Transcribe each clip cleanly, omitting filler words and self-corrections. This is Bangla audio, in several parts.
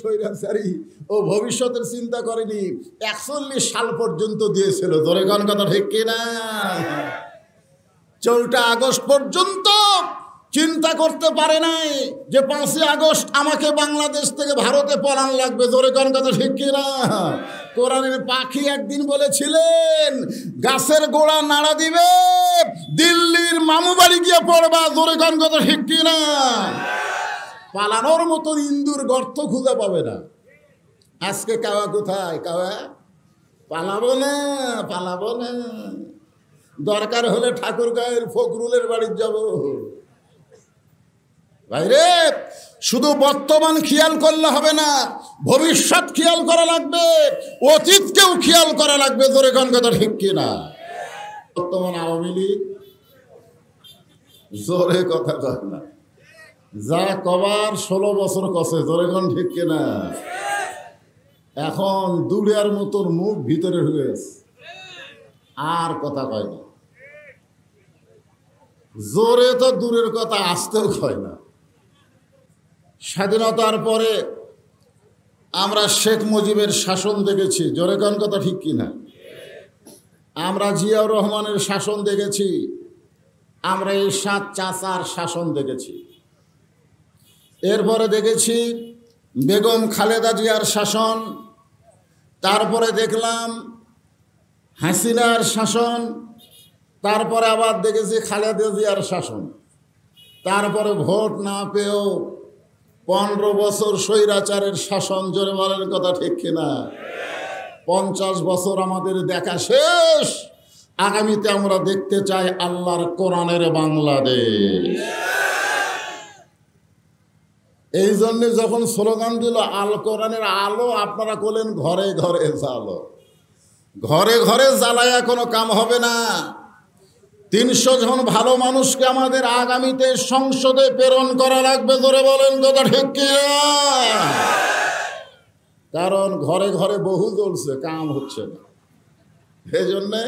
স্বৈরাচারী ও ভবিষ্যতের চিন্তা করেনি, 41 সাল পর্যন্ত দিয়েছিল। ধরে কোন কথা ঠিক কিনা? 4 আগস্ট পর্যন্ত চিন্তা করতে পারে নাই যে 5 আগস্ট আমাকে বাংলাদেশ থেকে ভারতে পলান লাগবে। জোরে কোন কথা ঠিক কিনা? কোরআনের পাখি একদিন বলেছিলেন, গাছের গোড়া নাড়া দিবে, দিল্লির মামু বাড়ি গিয়ে পড়বা। জোরে কোন কথা ঠিক কিনা? পালানোর মতো ইন্দুর গর্ত খুঁজে পাবে না। আজকে কাওয়া কোথায়? কাওয়া পালাবো না, পালাবো না। দরকার হলে ঠাকুরগাঁয়ের ফখরুলের বাড়ি যাব। ভাইরে, শুধু বর্তমান খেয়াল করলে হবে না, ভবিষ্যৎ খেয়াল করা লাগবে, অতীতকেও খেয়াল করা লাগবে। জোরে কোন কথা ঠিক কিনা? বর্তমান আওয়ামী লীগ জোরে কথা কয় না, যা কবার 16 বছর কষে। জোরে কোন ঠিক কিনা? এখন দুড়িয়ার মতন মুখ ভিতরে ঢুকেছে, আর কথা কয় না। জোরে তো দূরের কথা, আসতেও কয় না। স্বাধীনতার পরে আমরা শেখ মুজিবের শাসন দেখেছি। জোরে কোন কথা ঠিক কিনা? আমরা জিয়াউর রহমানের শাসন দেখেছি, আমরা এরশাদ চাচার শাসন দেখেছি। এরপরে দেখেছি বেগম খালেদা জিয়ার শাসন, তারপরে দেখলাম হাসিনার শাসন, তারপরে আবার দেখেছি খালেদা জিয়ার শাসন। তারপরে ভোট না পেয়েও 15 বছর স্বৈরাচারের শাসন। জোরে বলার কথা ঠিক কিনা? 50 বছর আমাদের দেখা শেষ। আগামীতে আমরা দেখতে চাই আল্লাহর কোরআনের বাংলাদেশ। এই জন্য যখন স্লোগান দিল আল কোরআনের আলো, আপনারা বলেন ঘরে ঘরে জ্বালো। ঘরে ঘরে জ্বালায়া কোনো কাম হবে না। 300 জন ভালো মানুষকে আমাদের আগামীতে সংসদে প্রেরণ করা লাগবে। ধরে বলেন কথা ঠিক কিনা? কারণ ঘরে ঘরে বহু জ্বলছে, কাম হচ্ছে না। এই জন্যে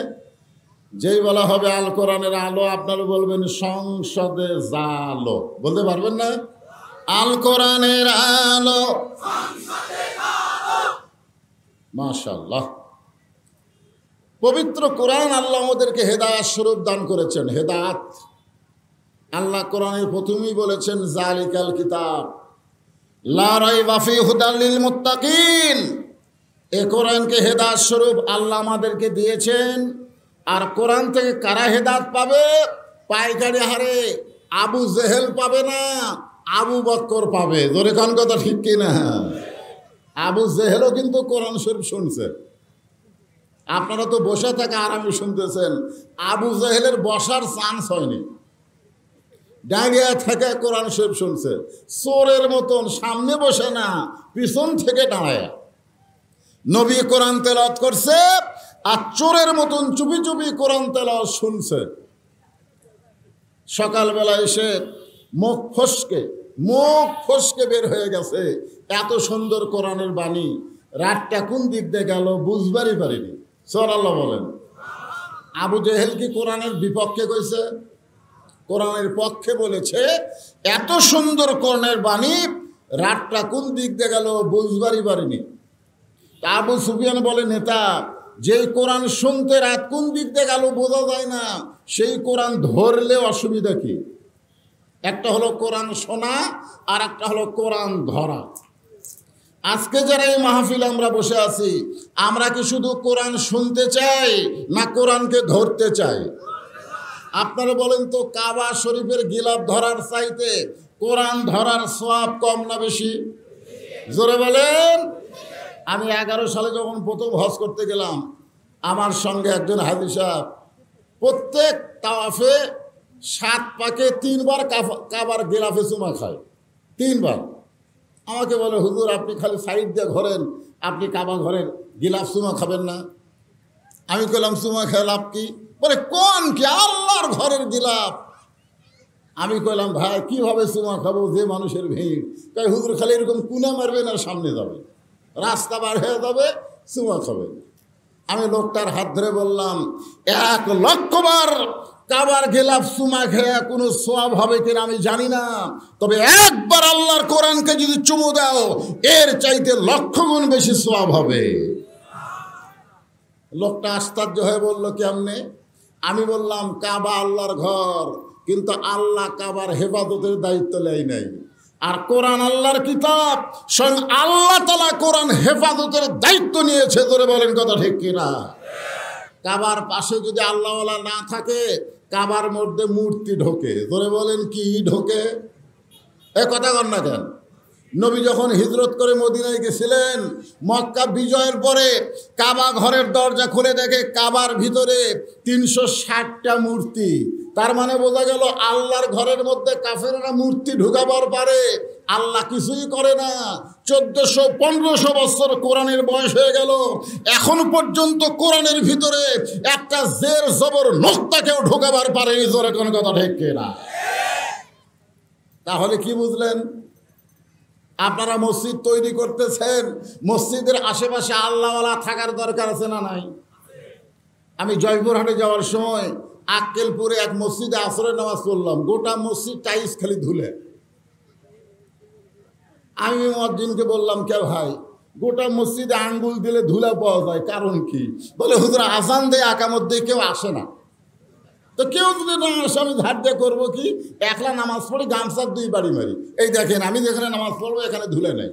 যেই বলা হবে আল কোরআনের আলো, আপনারা বলবেন সংসদে জালো। বলতে পারবেন না? আল কোরআনের আলো, মাশাআল্লাহ। পবিত্র কোরআন আল্লাহ আমাদেরকে হেদায়াত স্বরূপ দান করেছেন। হেদায়াত আল্লাহ কোরআনের প্রথমেই বলেছেন জালিকাল কিতাব লা রাইবা ফীহি হুদাল লিল মুত্তাকিন। এই কোরআনকে হেদায়াত স্বরূপ আল্লাহ আমাদেরকে দিয়েছেন। আর কোরআন থেকে কারা হেদায়াত পাবে? পাইকারি হারে আবু জেহেল পাবে না, আবু বকর পাবে। জোরে কোন কথা ঠিক কিনা? আবু জেহেলও কিন্তু কোরআন শরীফ শুনছে। আপনারা তো বসে থাকে আরামে শুনতেছেন, আবু জেহেলের বসার চান্স হয়নি, দাঁড়িয়ে থেকে কোরআন শরীফ শুনছে। চোরের মতন সামনে বসে না, পিছন থেকে দাঁড়ায় নবী কোরআন তেলাওয়াত করছে, আর চোরের মতন চুপি চুপি কোরআন তেলাওয়াত শুনছে। সকালবেলা এসে মুখ ফসকে বের হয়ে গেছে, এত সুন্দর কোরআনের বাণী। রাতটা কোন দিক দিয়ে গেল বুঝবারই পারিনি। সুবহানাল্লাহ বলেন। আবু জেহেল কি কোরআনের বিপক্ষে কইছে? কোরআনের পক্ষে বলেছে। এত সুন্দর কোরআনের বাণী, রাতটা কোন দিক দিয়ে গেল বুঝবারই পারিনি। আবু সুফিয়ান বলে, নেতা, যেই কোরআন শুনতে রাত কোন দিক দিয়ে গেল বোঝা যায় না, সেই কোরআন ধরলে অসুবিধা কি? একটা হলো কোরআন শোনা, আর একটা হলো কোরআন ধরা। আজকে যারা এই মাহফিলে আমরা বসে আছি, আমরা কি শুধু কোরআন শুনতে চাই না কোরআনকে ধরতে চাই? আপনারা বলেন তো, কাবা শরীফের গিলাফ ধরার চাইতে কোরআন ধরার সওয়াব কম না বেশি? জোরে বলেন। আমি 11 সালে যখন প্রথম হজ করতে গেলাম, আমার সঙ্গে একজন হাজী সাহেব প্রত্যেক তাওয়াফে 7 পাকে 3 বার কাবার গিলাফে চুমা খায়। 3 বার। আমাকে বলে, হুজুর আপনি খালি সাইড দিয়ে ঘোরেন, আপনি কাবা ঘরের গিলাফ চুমা খাবেন না? আমি কইলাম চুমা খেয়ে লাভ কি? বলে কোন কি আল্লাহর ঘরের গিলাফ। আমি কইলাম, ভাই কিভাবে চুমা খাবো, যে মানুষের ভিড়। তাই হুজুর খালি এরকম কুনা মারবেন আর সামনে যাবে, রাস্তা বার হয়ে যাবে, চুমা খাবে। আমি লোকটার হাত ধরে বললাম, 1 লক্ষ বার কাবার গেলাফ চুমা খেয়ে কোনো সোয়াব হবে কিনা আমি জানি না, তবে একবার আল্লাহর কোরআনকে যদি চুমু দাও এর চাইতে লক্ষ গুণ বেশি সোয়াব হবে। লোকটা আশ্চর্য হয়ে বলল, কেমনে? আমি বললাম, কাবা আল্লাহর ঘর, কিন্তু আল্লাহ কাবার হেফাজতের দায়িত্ব নেয় নাই। আর কোরআন আল্লাহর কিতাব, স্বয়ং আল্লাহ তাআলা কোরআন হেফাজতের দায়িত্ব নিয়েছে। ধরে বলেন কথা ঠিক কিনা? কাবার পাশে যদি আল্লাহওয়ালা না থাকে, কাবার মধ্যে মূর্তি ঢোকে। ধরে বলেন কি ঢোকে? এ কথা কর না কেন? নবী যখন হিজরত করে মদিনায় গেছিলেন, মক্কা বিজয়ের পরে কাবা ঘরের দরজা খুলে দেখে কাবার ভিতরে 360টা মূর্তি। তার মানে বোঝা গেল আল্লাহর ঘরের মধ্যে কাফেররা মূর্তি ঢুকাবার পারে, আল্লাহ কিছুই করে না। 1400-1500 বছর কোরআনের বয়স হয়ে গেল, এখন পর্যন্ত কোরআনের ভিতরে একটা জের জবর নোক্তাকেও ঢোকাবার পারেনি। জোরে কোন কথা ঠিক কিনা? তাহলে কি বুঝলেন? আপনারা মসজিদ তৈরি করতেছেন, মসজিদের আশেপাশে আল্লাহওয়ালা থাকার দরকার আছে না নাই? আমি জয়পুরহাটে যাওয়ার সময় আক্কেলপুরে এক মসজিদে আসরের নামাজ পড়লাম, গোটা মসজিদ টাইলস খালি ধুলে। আমি মুয়াজ্জিনকে বললাম, কে ভাই, গোটা মসজিদে আঙ্গুল দিলে ধুলা পাওয়া যায়, কারণ কি? বলে, হুজুর আজান দেয়, আকামত দিয়ে কেউ আসে না। তো কেউ যদি না আসে আমি ধার দিয়ে করবো কি? একলা নামাজ পড়ি, গামছার 2 বাড়ি মারি। এই দেখেন, আমি যেখানে নামাজ পড়বো এখানে ধুলে নেই।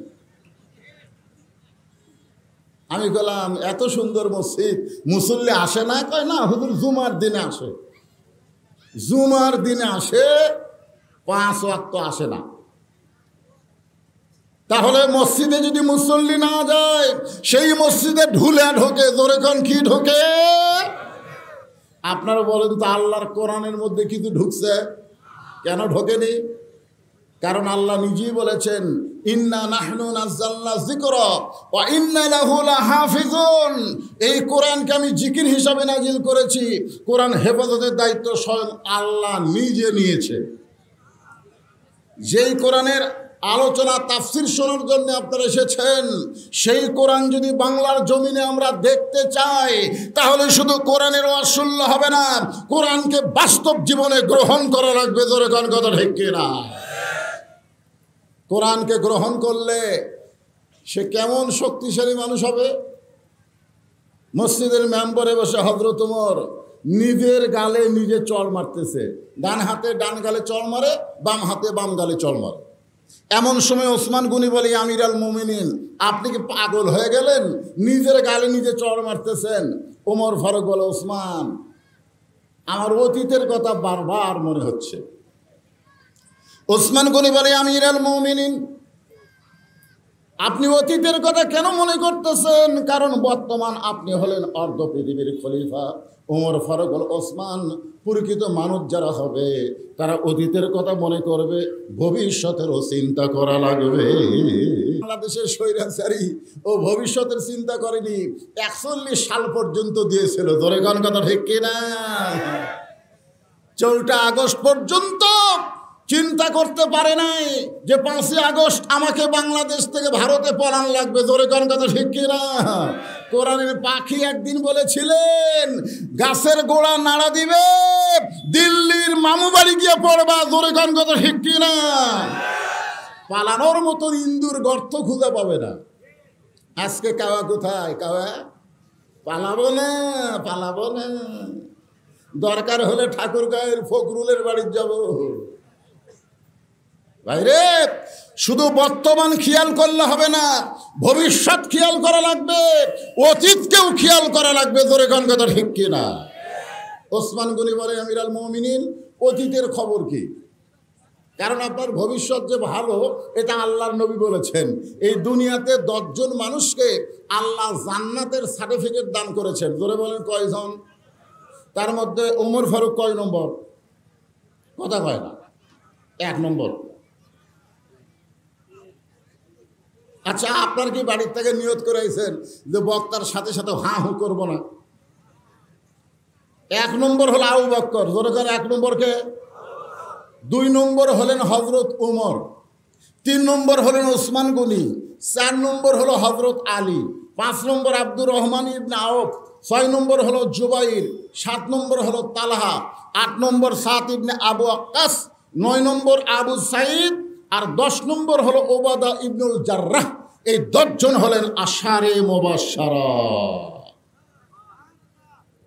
আমি বললাম, এত সুন্দর মসজিদ, মুসল্লি আসে না? কয় না হুজুর, জুমার দিনে আসে। জুমার দিনে আসে, 5 ওয়াক্ত আসে না। তাহলে মসজিদে যদি মুসল্লি না যায়, সেই মসজিদে ঢুলে ঢোকে। জোরে কোন কি ঢোকে? আপনারা বলেন তো, আল্লাহর কোরআনের মধ্যে কিছু ঢুকছে? কেন ঢোকেনি? কারণ আল্লাহ নিজেই বলেছেন, ইন্না নাহনু নাযালনা যিকরা ওয়া ইন্না লাহু লাহাফিজুন। এই কোরআনকে আমি জিকির হিসাবে নাজিল করেছি, কোরআন হেফাজতের দায়িত্ব স্বয়ং আল্লাহ নিজে নিয়েছে। যেই কোরআনের আলোচনা তাফসির শোনার জন্য আপনারা এসেছেন, সেই কোরআন যদি বাংলার জমিনে আমরা দেখতে চাই, তাহলে শুধু কোরআনের ওয়াজ শুনলে হবে না, কোরআনকে বাস্তব জীবনে গ্রহণ করা লাগবে। জোরে কোন কথা ঠিক কিনা? কোরআনকে গ্রহণ করলে সে কেমন শক্তিশালী মানুষ হবে? মসজিদের মেম্বরে বসে হযরত ওমর নিজের গালে নিজে চড় মারতেছে। ডান হাতে ডান গালে চড় মারে, বাম হাতে বাম গালে চড় মারে। এমন সময় ওসমান গনি বলে, আমির আল মুমিনিন, আপনি কি পাগল হয়ে গেলেন? নিজের গালে নিজে চড় মারতেছেন। ওমর ফারুক বলে, ওসমান, আমার অতীতের কথা বারবার মনে হচ্ছে। ওসমান গনি বলে, আমির আল মুমিনিন, আপনি অতীতের কথা কেন মনে করতেছেন? কারণ বর্তমান আপনি হলেন অর্ধ পৃথিবীর খলিফা। ওমর ফারুক বলে, ওসমান, প্রকৃত মানুষ যারা হবে তারা অতীতের কথা মনে করবে, ভবিষ্যতেরও চিন্তা করা লাগবে। বাংলাদেশের স্বৈরাচারী ও ভবিষ্যতের চিন্তা করেনি, 41 সাল পর্যন্ত দিয়েছিল। ধরে কোন কথা ঠিক কিনা? 4 আগস্ট পর্যন্ত চিন্তা করতে পারে নাই যে 5 আগস্ট আমাকে বাংলাদেশ থেকে ভারতে পলান লাগবে। জোরে কোন কথা ঠিক কিনা? কোরআনের পাখি একদিন বলেছিলেন, গাছের গোড়া নাড়া দিবে, দিল্লির মামু বাড়ি গিয়ে পড়বা। জোরে কোন কথা ঠিক কিনা? পালানোর মতো ইন্দুর গর্ত খুঁজে পাবে না। আজকে কাওয়া কোথায়? কাওয়া পালাবো না, পালাবো না। দরকার হলে ঠাকুরগাঁয়ের ফখরুলের বাড়ি যাব। ভাইরে, শুধু বর্তমান খেয়াল করলে হবে না, ভবিষ্যৎ খেয়াল করা লাগবে, অতীতকেও খেয়াল করা লাগবে। জোরে কোন কথা ঠিক কিনা? ওসমান গনি বলে, আমির আল মুমিনিন, অতীতের খবর কি? কারণ আপনার ভবিষ্যৎ যে ভালো, এটা আল্লাহর নবী বলেছেন। এই দুনিয়াতে 10 জন মানুষকে আল্লাহ জান্নাতের সার্টিফিকেট দান করেছেন। জোরে বলেন, কয়জন? তার মধ্যে ওমর ফারুক কয় নম্বর? কথা কয় না, 1 নম্বর। আচ্ছা, আপনার কি বাড়ির থেকে নিয়ত করে আইছেন যে বক্তার সাথে সাথে হাঁ হু করবো না? 1 নম্বর হলো আবু বকর। জোরে করে 1 নম্বরকে। 2 নম্বর হলেন হযরত উমর, 3 নম্বর হলেন ওসমান গনি, 4 নম্বর হলো হযরত আলী, 5 নম্বর আব্দুর রহমান ইবনে আউফ, 6 নম্বর হলো জুবাইর, 7 নম্বর হলো তালহা, 8 নম্বর সাদ ইবনে আবু ওয়াক্কাস, 9 নম্বর আবু সাঈদ, আর 10 নম্বর হলো ওবাদা ইবনুল জাররাহ। এই 10 জন হলেন আশারে মুবাশশারা।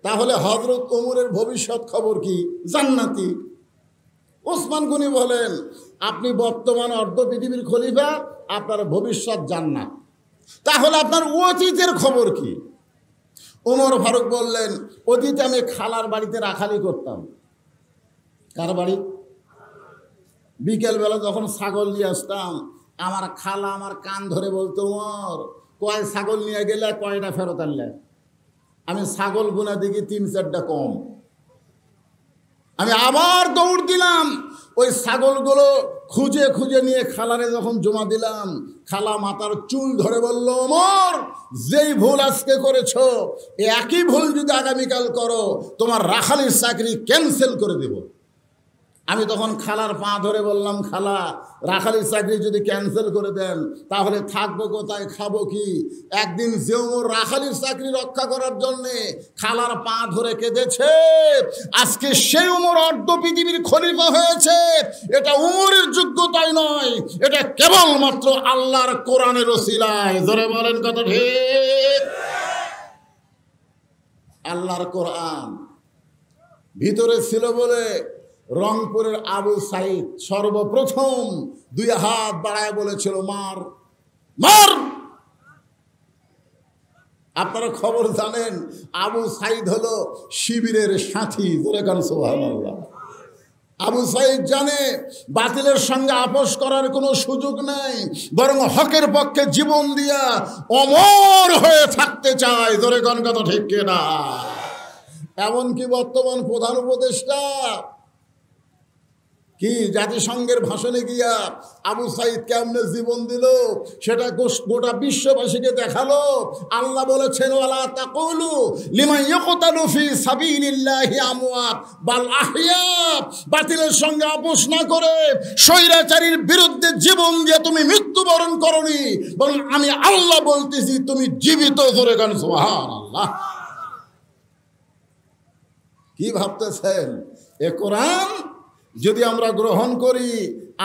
তাহলে হযরত ওমরের ভবিষ্যৎ খবর কি? জান্নাতি। ওসমান গনি বলেন, আপনি বর্তমান অর্ধ পৃথিবীর খলিফা, আপনার ভবিষ্যৎ জান্নাত। তাহলে আপনার অতীতের খবর কি? ওমর ফারুক বললেন, অতীতে আমি খালার বাড়িতে রাখালি করতাম। কার বাড়ি? বিকেলবেলা যখন ছাগল নিয়ে আসতাম, আমার খালা আমার কান ধরে বলতো, ওমর কয় ছাগল নিয়ে গেলে কয়টা ফেরত আনলে? আমি ছাগল গুনা দেখি 3-4টা কম। আমি আবার দৌড় দিলাম, ওই ছাগলগুলো খুঁজে খুঁজে নিয়ে খালারে যখন জমা দিলাম, খালা মাথার চুল ধরে বলল, ওমর যেই ভুল আজকে করেছো, একই ভুল যদি আগামীকাল করো, তোমার রাখালির চাকরি ক্যান্সেল করে দেব। আমি তখন খালার পা ধরে বললাম, খালা রাখালির চাকরি যদি ক্যান্সেল করে দেন, তাহলে থাকবো কোথায়, খাবো কি? একদিন যে ওমর রাখালির চাকরি রক্ষা করার জন্যে খালার পা ধরে কেঁদেছে, আজকে সেই ওমর অর্ধ পৃথিবীর খলিফা হয়েছে। এটা ওমরের যোগ্যতাই নয়, এটা কেবলমাত্র আল্লাহর কোরআনের ওসিলায়। জোরে বলেন কথা ঠিক? আল্লাহর কোরআন ভিতরে ছিল বলে রংপুরের আবু সাঈদ সর্বপ্রথম 2 হাত বাড়ায় বলেছিল, মার মার। আপনারা খবর জানেন, আবু সাঈদ হলো শিবিরের সাথী। সুবহানাল্লাহ। আবু সাঈদ জানে বাতিলের সঙ্গে আপোষ করার কোনো সুযোগ নাই, বরং হকের পক্ষে জীবন দিয়া অমর হয়ে থাকতে চায়। ধরে কোন কথা ঠিক কিনা? এমনকি বর্তমান প্রধান উপদেষ্টা কি জাতিসংঘের ভাষণে গিয়া আবু সাঈদ কেমনে জীবন দিল সেটা গোটা বিশ্ববাসীকে দেখালো। আল্লাহ বলেছেন, ওয়ালা তাকুলু লিমান ইয়াকতালু ফি সাবিলিল্লাহি আমওয়াত বাল আহইয়া। বাতিলের সঙ্গে আপোষ না করে স্বৈরাচারীর বিরুদ্ধে জীবন দিয়ে তুমি মৃত্যুবরণ করনি, বরং আমি আল্লাহ বলতেছি তুমি জীবিত। জোরে গান সুবহানাল্লাহ। কি ভাবতেছেন? এ কোরআন যদি আমরা গ্রহণ করি,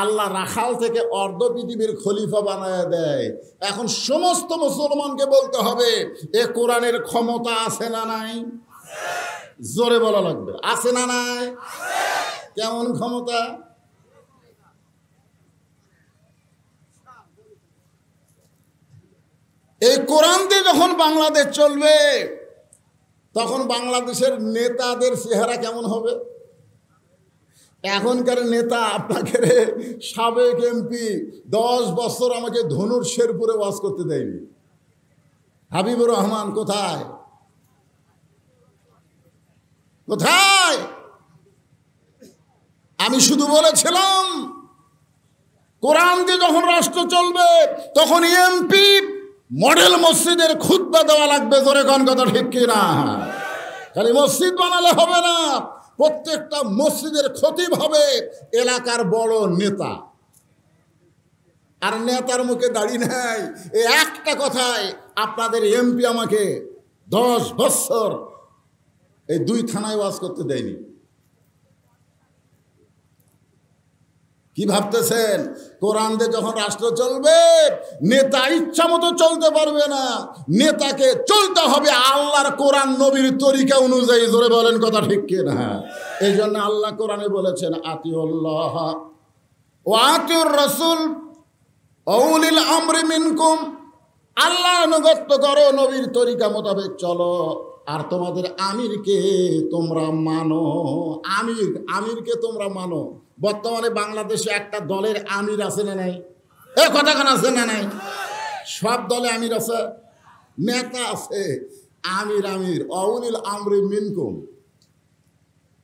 আল্লাহ রাখাল থেকে অর্ধ পৃথিবীর খলিফা বানায় দেয়। এখন সমস্ত মুসলমানকে বলতে হবে, এ কোরআনের ক্ষমতা আছে না নাই? জোরে বলা লাগবে, আছে না নাই? কেমন ক্ষমতা? এই কোরআন দিয়ে যখন বাংলাদেশ চলবে, তখন বাংলাদেশের নেতাদের চেহারা কেমন হবে? এখনকার নেতা আপনাকে সাবেক এমপি 10 বছর আমাকে ধনুর শেরপুরে ওয়াজ করতে দেয়নি। হাবিবুর রহমান কোথায় কোথায়? আমি শুধু বলেছিলাম, কোরআন দিয়ে যখন রাষ্ট্র চলবে, তখন এমপি মডেল মসজিদের খুতবা দেওয়া লাগবে। জোরে কোন কথা ঠিক কিনা? খালি মসজিদ বানালে হবে না, প্রত্যেকটা মসজিদের খতিব হবে এলাকার বড় নেতা। আর নেতার মুখে দাড়ি নাই, এই একটা কথায় আপনাদের এমপি আমাকে 10 বছর এই 2 থানায় ওয়াজ করতে দেয়নি। কি ভাবতেছেন? কোরআন দিয়ে যখন রাষ্ট্র চলবে, নেতা ইচ্ছা মতো চলতে পারবে না, নেতাকে চলতে হবে আল্লাহর কোরআন নবীর তরিকা অনুযায়ী। জোরে বলেন কথা ঠিক কিনা? এই জন্য আল্লাহ কোরআনে বলেছেন, আতিউল্লাহ ওয়া আতিউর রাসূল ওয়া উলিল আমরি মিনকুম। আল্লাহ অনুগত্য করো, নবীর তরিকা মোতাবেক চলো, আর তোমাদের আমিরকে তোমরা মানো। আমিরকে তোমরা মানো। বর্তমানে বাংলাদেশে একটা দলের আমির আছে না নাই? এ কথা কেন আছে না নাই? সব দলে আমির আছে, নেতা আছে, আমির অউলিল আমরি মিনকুম।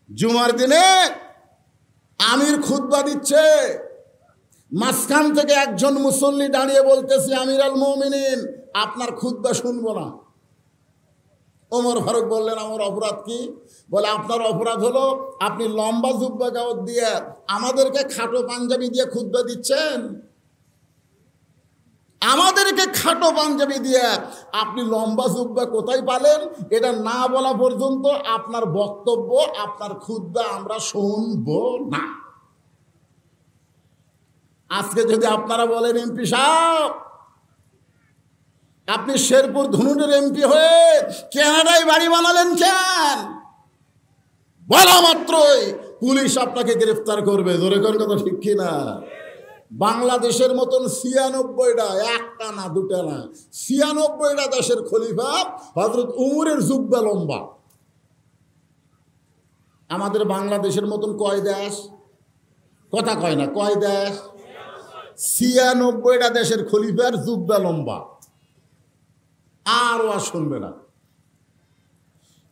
জুমার দিনে আমির খুতবা দিচ্ছে, মাঝখান থেকে একজন মুসল্লি দাঁড়িয়ে বলতেছে, আমির আল মুমিনিন, আপনার খুতবা শুনবো না। ওমর ফারুক বললেন, আমার অপরাধ কি? বলে, আপনার অপরাধ হলো আপনি লম্বা জুব্বা গাউত দিয়ে আমাদেরকে খাটো পাঞ্জাবি দিয়ে খুতবা দিচ্ছেন। আমাদেরকে খাটো পাঞ্জাবি দিয়ে আপনি লম্বা জুব্বা কোথায় পালেন এটা না বলা পর্যন্ত আপনার বক্তব্য, আপনার খুতবা আমরা শুনব না। আজকে যদি আপনারা বলেন এমপি সাহেব আপনি শেরপুর ধুনুটের এমপি হয়ে কানাডায় বাড়ি বানালেন কেন, বলা মাত্রই পুলিশ আপনাকে গ্রেফতার করবে। জোরে কোন কথা ঠিক কিনা? বাংলাদেশের মতন ৯৬টা, একটা না দুটা না, ৯৬টা দেশের খলিফা হযরত উমরের জুব্বা লম্বা। আমাদের বাংলাদেশের মতন কয় দেশ? কথা কয় না, কয় দেশ? ৯৬টা দেশের খলিফার জুব্বা লম্বা। আর ওয়াজ শুনবে না।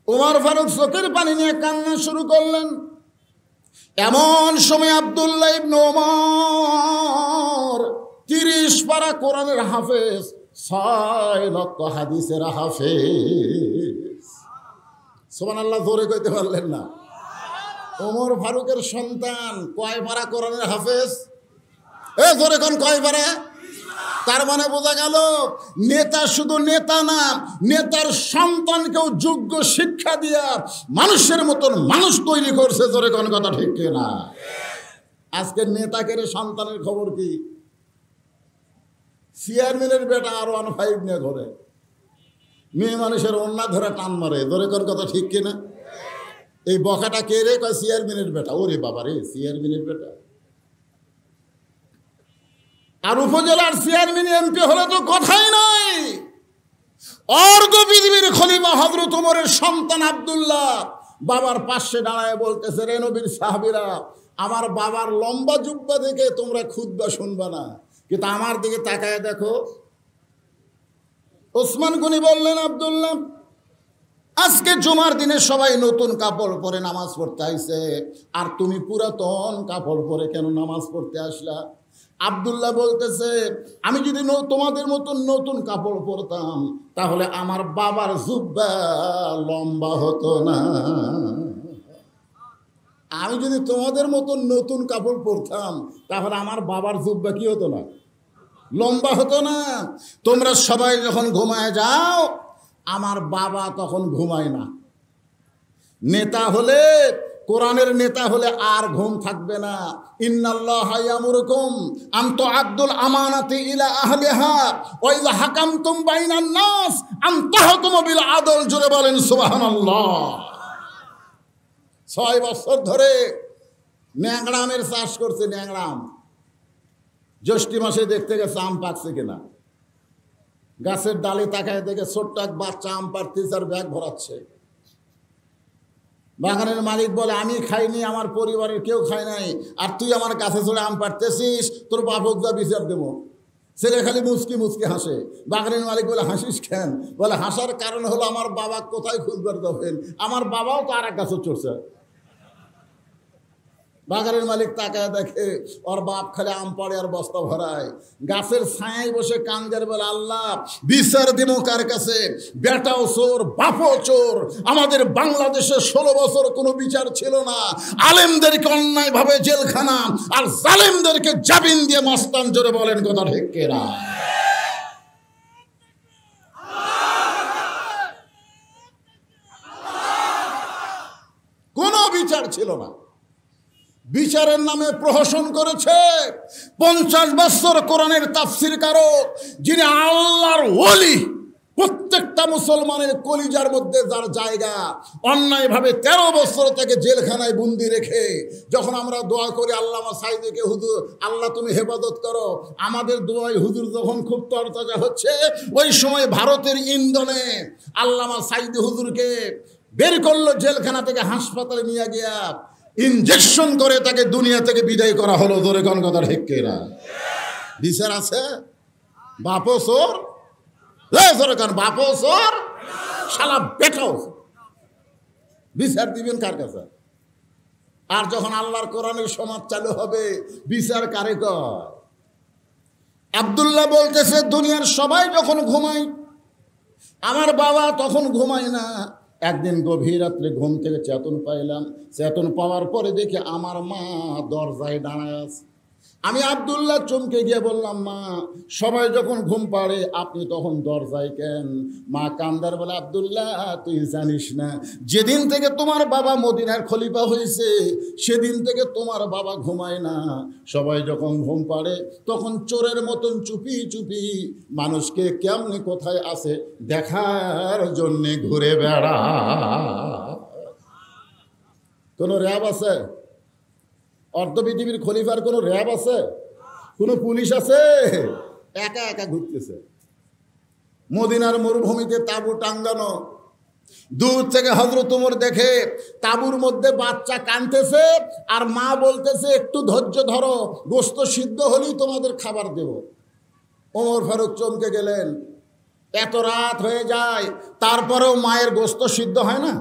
ওমর ফারুক চোখের পানি নিয়ে কান্না শুরু করলেন। এমন সময় আব্দুল্লাহ ইবনে ওমর ৩০ পারা কোরআনের হাফেজ, ৬ লক্ষ হাদিসের হাফেজ। সুবহানাল্লাহ, জোরে কইতে পারলেন না? ওমর ফারুকের সন্তান কয় পারা কোরআনের হাফেজ? জোরে কোন কয় পারা? তার মানে বোঝা গেল নেতা শুধু নেতা না, নেতার সন্তানকেও যোগ্য শিক্ষা দিয়া মানুষের মতন মানুষ তৈরি করছে। জোরে কোন কথা ঠিক কিনা? আজকের নেতাকে সন্তানের খবর কি? চেয়ারম্যানের বেটা R15 নিয়ে ঘরে, মেয়ে মানুষের অন্যা ধরে টান মারে। জোরে কোন কথা ঠিক কিনা? এই বকাটা কে রে? কয় চেয়ারম্যানের বেটা। ওরে বাবা রে, চেয়ারম্যানের বেটা। আর উপজেলার চেয়ারম্যান এমপি হলে তো কথাই নাই। অর্ধ পৃথিবীর খলিফা হযরত ওমরের সন্তান আব্দুল্লাহ বাবার পাশে দাঁড়ায় বলতেছে, রে নবীর সাহাবীরা, আমার বাবার লম্বা জুব্বা দেখে তোমরা খুতবা শুনবা না, কিন্তু আমার দিকে তাকায় দেখো। ওসমান গনি বললেন, আব্দুল্লাহ আজকে জুমার দিনে সবাই নতুন কাপড় পরে নামাজ পড়তে আইছে, আর তুমি পুরাতন কাপড় পরে কেন নামাজ পড়তে আসলা? আব্দুল্লাহ বলতেছে, আমি যদি তোমাদের মতন নতুন কাপড় পরতাম তাহলে আমার বাবার জুব্বা লম্বা হতো না। আমি যদি তোমাদের মতন নতুন কাপড় পরতাম তাহলে আমার বাবার জুব্বা কি হতো না? লম্বা হতো না। তোমরা সবাই যখন ঘুমায় যাও, আমার বাবা তখন ঘুমায় না। নেতা হলে, কোরআনের নেতা হলে আর ঘুম থাকবে না। ইন্নাল্লাহা ইয়ামুরুকুম আন তুআদ্দুল আমানাতি ইলা আহলিহা ওয়া ইযা হাকামতুম বাইনান নাস আন তাহকুমু বিল আদল। জোরে বলেন সুবহানাল্লাহ। ৬ বছর ধরে ন্যাংরামের চাষ করছে। ন্যাংরাম জ্যৈষ্ঠ মাসে দেখতে গেছে আম পাকছে কিনা, গাছের ডালে তাকায় দেখে ছোট্ট এক বাচ্চা আম পাড়তেছে আর ব্যাগ ভরাচ্ছে। বাগানের মালিক বলে, আমি খাইনি, আমার পরিবারের কেউ খায় নাই, আর তুই আমার কাছে চলে আম পাড়তেছিস, তোর বাপক যা বিচার দেবো। ছেলে খালি মুচকি মুচকি হাসে। বাগানের মালিক বলে, হাসিস কেন? বলে, হাসার কারণ হলো আমার বাবা কোথায় খুঁজবার যাবেন, আমার বাবাও তো আর এক গাছে চড়ছে। বাগানের মালিক তাকায় দেখে ওর বাপ খালি আম পাড়ে আর বস্তা ভরায়। গাছের ছায়ায় বসে কান্দের বলে, আল্লাহ বিচার দিব কার কাছে? বেটাও চোর, বাপও চোর। আমাদের বাংলাদেশে 16 বছর কোনো বিচার ছিল না। আলেমদেরকে অন্যায়ভাবে জেলখানা, আর জালেমদেরকে জামিন দিয়ে মস্তান। জোরে বলেন কথা ঠিক কিনা? কোনো বিচার ছিল না। বিচারের নামে প্রহসন করেছে 50 বছর কোরআনের তাফসীর কারক, যিনি আল্লাহর ওলি, প্রত্যেকটা মুসলমানের কলিজার মধ্যে যার জায়গা, অন্যায়ভাবে 13 বছর তাকে জেলখানায় বন্দি রেখে যখন আমরা দোয়া করি আল্লামা সাইদিকে, হুজুর আল্লাহ তুমি হেফাজত করো, আমাদের দোয়ায় হুজুর যখন খুব তরতাজা হচ্ছে, ওই সময় ভারতের ইন্ধনে আল্লামা সাইদি হুজুরকে বের করলো জেলখানা থেকে, হাসপাতালে নিয়ে গিয়া ইনজেকশন করে তাকে দুনিয়া থেকে বিদায় করা হলো। ধরে কোন কথা ঠিক কিনা? বিচার আছে? বাপও চোর, বাপও চোর, শালা বেটাও। বিচার দিবেন কার কাছে? আর যখন আল্লাহর কোরআনের সমাজ চালু হবে, বিচার কারে কর? আব্দুল্লাহ বলতেছে, দুনিয়ার সবাই যখন ঘুমায়, আমার বাবা তখন ঘুমায় না। একদিন গভীর রাত্রে ঘুম থেকে চেতন পাইলাম। চেতন পাওয়ার পরে দেখি আমার মা দরজায় দাঁড়ায় আছে। আমি আব্দুল্লাহ চমকে গিয়ে বললাম, মা সবাই যখন ঘুম পাড়ে আপনি তখন দরজায় কেন? মা কান্দার বলে, আব্দুল্লাহ তুই জানিস না, যেদিন থেকে তোমার বাবা মদিনার খলিফা হয়েছে সেদিন থেকে তোমার বাবা ঘুমায় না। সবাই যখন ঘুম পাড়ে তখন চোরের মতন চুপি চুপি মানুষকে কেমনে কোথায় আছে দেখার জন্যে ঘুরে বেড়া। কোনো র্যাব আছে? অর্ধ পৃথিবীর খলিফার কোনো র্যাব আছে? কোনো পুলিশ আছে? একা একা ঘুরতেছে। মদিনার মরুভূমিতে তাঁবু টাঙ্গানো, দূর থেকে হযরত ওমর দেখে তাঁবুর মধ্যে বাচ্চা কাঁদতেছে আর মা বলতেছে একটু ধৈর্য ধরো, গোশত সিদ্ধ হলেই তোমাদের খাবার দেব। ওমর ফারুক চমকে গেলেন। এত রাত হয়ে যায় তারপরেও মায়ের গোশত সিদ্ধ হয় না।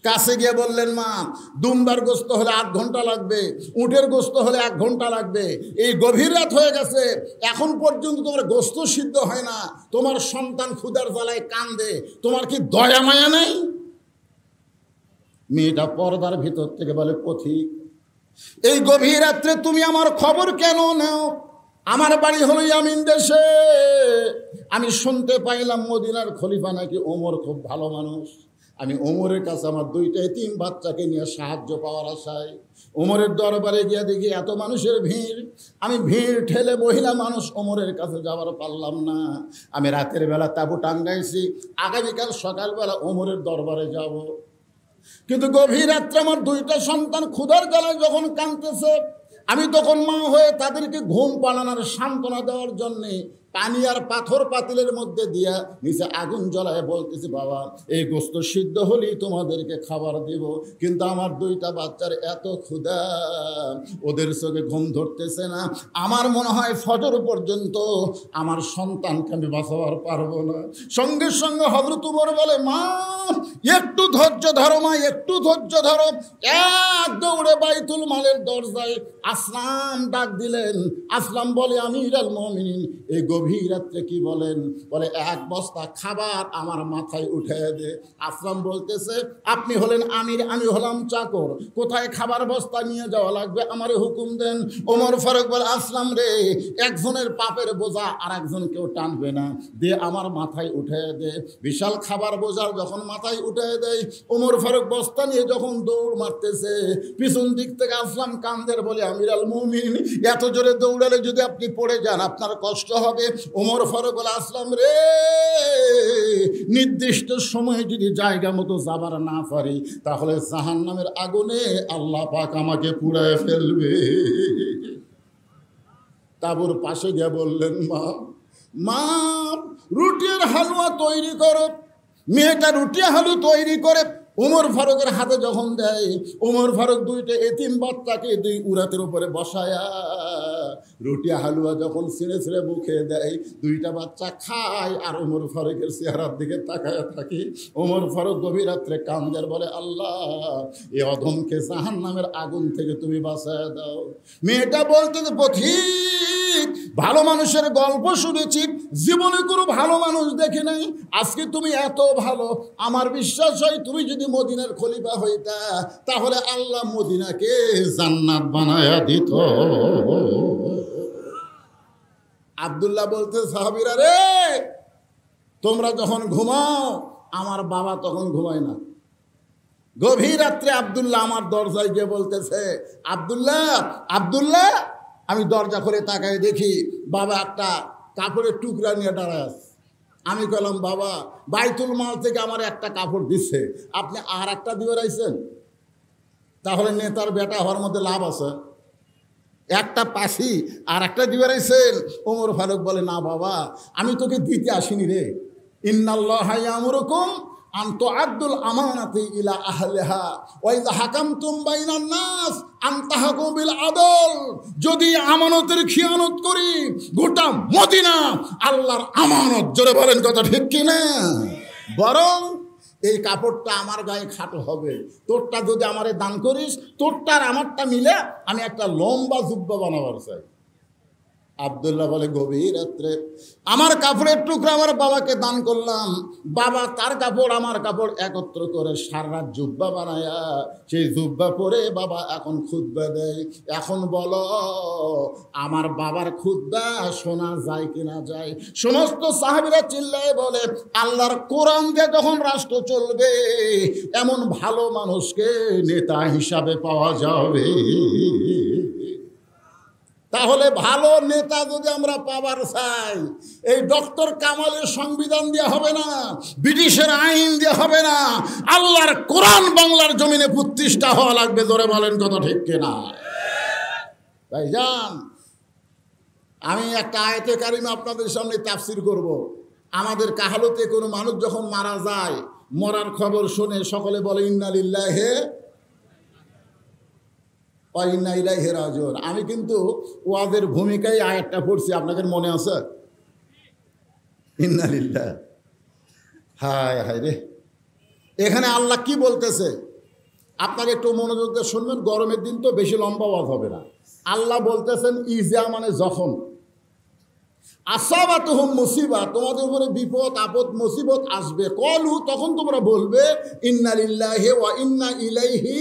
কাছে গিয়ে বললেন, মা দুম্বার গোশত হলে 8 ঘন্টা লাগবে, উটের গোশত হলে 1 ঘন্টা লাগবে, এই গভীর রাত হয়ে গেছে এখন পর্যন্ত তোমার গোশত সিদ্ধ হয় না, তোমার সন্তান ক্ষুধার জ্বালায় কান্দে, তোমার কি দয়া মায়া নেই? মেয়েটা পর্দার ভিতর থেকে বলে, পথিক এই গভীর রাত্রে তুমি আমার খবর কেন নাও? আমার বাড়ি হলো ইয়ামিন দেশে, আমি শুনতে পাইলাম মদিনার খলিফা নাকি ওমর খুব ভালো মানুষ। আমি ওমরের কাছে আমার 2টা এতিম বাচ্চাকে নিয়ে সাহায্য পাওয়ার আশায় ওমরের দরবারে গিয়ে দেখি এত মানুষের ভিড়, আমি ভিড় ঠেলে মহিলা মানুষ ওমরের কাছে যাওয়ার পারলাম না। আমি রাতের বেলা তাঁবু টাঙ্গাইছি, আগামীকাল সকালবেলা ওমরের দরবারে যাব। কিন্তু গভীর রাত্রে আমার 2টা সন্তান ক্ষুধার জ্বালায় যখন কাঁদতেছে, আমি তখন মা হয়ে তাদেরকে ঘুম পাড়ানোর সান্ত্বনা দেওয়ার জন্যে পানি আর পাথর পাতিলের মধ্যে দিয়া নিচে আগুন জ্বলায় বলতেছি, বাবা এই গোশত সিদ্ধ হলেই তোমাদেরকে খাবার দেব। কিন্তু আমার 2টা বাচ্চার এত ক্ষুধা, ওদের চোখে ঘুম ধরতেছে না। আমার মনে হয় ফজর পর্যন্ত আমার সন্তানকে আমি বাঁচাবার পারবো না। সঙ্গে সঙ্গে হযরত ওমর বলে, মা একটু ধৈর্য ধরো, মা একটু ধৈর্য ধরো। এক দৌড়ে বাইতুল মালের দরজায় আসলাম ডাক দিলেন। আসলাম বলে, আমিরুল মুমিনিন এই গভীর রাত্রে কি বলেন? বলে 1 বস্তা খাবার আমার মাথায় উঠে দে। আসলাম বলতেছে, আপনি হলেন আমির, আমি হলাম চাকর, কোথায় খাবার বস্তা নিয়ে যাওয়া লাগবে আমারে হুকুম দেন। ওমর ফারুক বলে, আসলাম রে একজনের পাপের বোঝা আর একজন কেউ টানবে না, দে আমার মাথায় উঠে দে। বিশাল খাবার বোঝা যখন মাথায় উঠে দেয়, ওমর ফারুক বস্তা নিয়ে যখন দৌড় মারতেছে, পিছন দিক থেকে আসলাম কান্দের বলে, আমিরুল মুমিনিন এত জোরে দৌড়ালে যদি আপনি পড়ে যান আপনার কষ্ট হবে। ওমর ফারুক বলে, আসলাম রে নির্দিষ্ট সময়ে যদি জায়গা মতো যাবার না পারি তাহলে জাহান্নামের আগুনে আল্লাহ পাক আমাকে পুড়ায় ফেলবে। তাঁবুর পাশে গিয়ে বললেন, মা রুটির হালুয়া তৈরি করো। মেয়েটা রুটি হালু তৈরি করে ওমর ফারুকের হাতে যখন দেয়, ওমর ফারুক 2টা এতিম বাচ্চাকে 2 উরাতের উপরে বসায়া রুটি হালুয়া যখন ছিঁড়ে ছিঁড়ে মুখে দেয়, 2টা বাচ্চা খায় আর ওমর ফারুকের চেহারার দিকে তাকায় থাকি। ওমর ফারুক গভীর রাত্রে কান্দের বলে, আল্লাহ এ অধমকে জাহান্নামের আগুন থেকে তুমি বাঁচায় দাও। মেয়েটা বলতে, পথিক ভালো মানুষের গল্প শুনেছি, জীবনে কোনো ভালো মানুষ দেখি নাই, আজকে তুমি এত ভালো, আমার বিশ্বাস হয় তুমি যদি মদিনার খলিফা হইতা তাহলে আল্লাহ মদিনাকে জান্নাত বানায়া দিত। আব্দুল্লাহ বলতে, সাহাবীরা রে তোমরা যখন ঘুমাও আমার বাবা তখন ঘুমায় না। গভীর রাত্রে আব্দুল্লাহ আমার দরজায় গিয়ে বলতেছে, আব্দুল্লাহ আব্দুল্লাহ। আমি দরজা খুলে তাকায় দেখি বাবা একটা কাপড়ের টুকরা নিয়ে দাঁড়ায় আছে। আমি বললাম, বাবা বাইতুল মাল থেকে আমার একটা কাপড় দিচ্ছে, আপনি আর একটা দিয়ে রাখছেন, তাহলে নেতার বেটা হওয়ার মধ্যে লাভ আছে। একটা পাশি আর একটা দিয়ে রাখছেন। ওমর ফারুক বলে, না বাবা আমি তোকে দিতে আসিনি রে, ইন্নাল্লাহা ইয়ামুরুকুম আন তুআদ্দুল আমানাতি ইলা আহলিহা ওয়া ইযা হাকামতুম বাইনান নাস আন তাহকুমু বিল আদল। যদি আমানতের খিয়ানত করি গোটা মদিনা আল্লাহর আমানত, জোরে বলেন কথা ঠিক কি না? বরং এই কাপড়টা আমার গায়ে খাটো হবে, তোরটা যদি আমারে দান করিস, তোরটা আর আমারটা মিলে আমি একটা লম্বা জুব্বা বানাবার চাই। আব্দুল্লাহ বলে, গভীর রাত্রে আমার কাপড়ের টুকরা আমার বাবাকে দান করলাম, বাবা তার কাপড় আমার কাপড় একত্র করে সারা রাত জুব্বা বানায়া সেই জুব্বা পরে বাবা এখন খুতবা দেয়। এখন বলো আমার বাবার খুতবা শোনা যায় কিনা যায়? সমস্ত সাহাবীরা চিল্লায় বলে, আল্লাহর কোরআন দিয়ে যখন রাষ্ট্র চলবে এমন ভালো মানুষকে নেতা হিসাবে পাওয়া যাবে। তাহলে ভালো নেতা যদি আমরা পাবার চাই, এই ডক্টর কামালের সংবিধান দিয়ে হবে না, ব্রিটিশের আইন দিয়ে হবে না, আল্লাহর কোরআন বাংলার জমিনে প্রতিষ্ঠা হওয়া লাগবে। ধরে বলেন কথা ঠিক কিনা? ভাইজান, আমি একটা আয়াতে কারিমা আপনাদের সামনে তাফসির করব। আমাদের কাহালতে কোনো মানুষ যখন মারা যায়, মরার খবর শুনে সকলে বলে ইন্না লিল্লাহি ওয়া ইন্না ইলাইহি রাজিউন। আমি কিন্তু ওয়াজের ভূমিকায় আয়াতটা পড়ছি, আপনাদের মনে আছে? ইন্না লিল্লাহ, হায় হায় রে। এখানে আল্লাহ কি বলতেছে আপনারা একটু মনোযোগ দিয়ে শুনবেন। গরমের দিন তো বেশি লম্বা ওয়াজ হবে না। আল্লাহ বলতেছেন ইজা মানে যখন, আসাবাতুহুম মুসিবা, তোমাদের উপরে বিপদ আপদ মুসিবত আসবে, কলু তখন তোমরা বলবে ইন্না লিল্লাহি ওয়া ইন্না ইলাইহি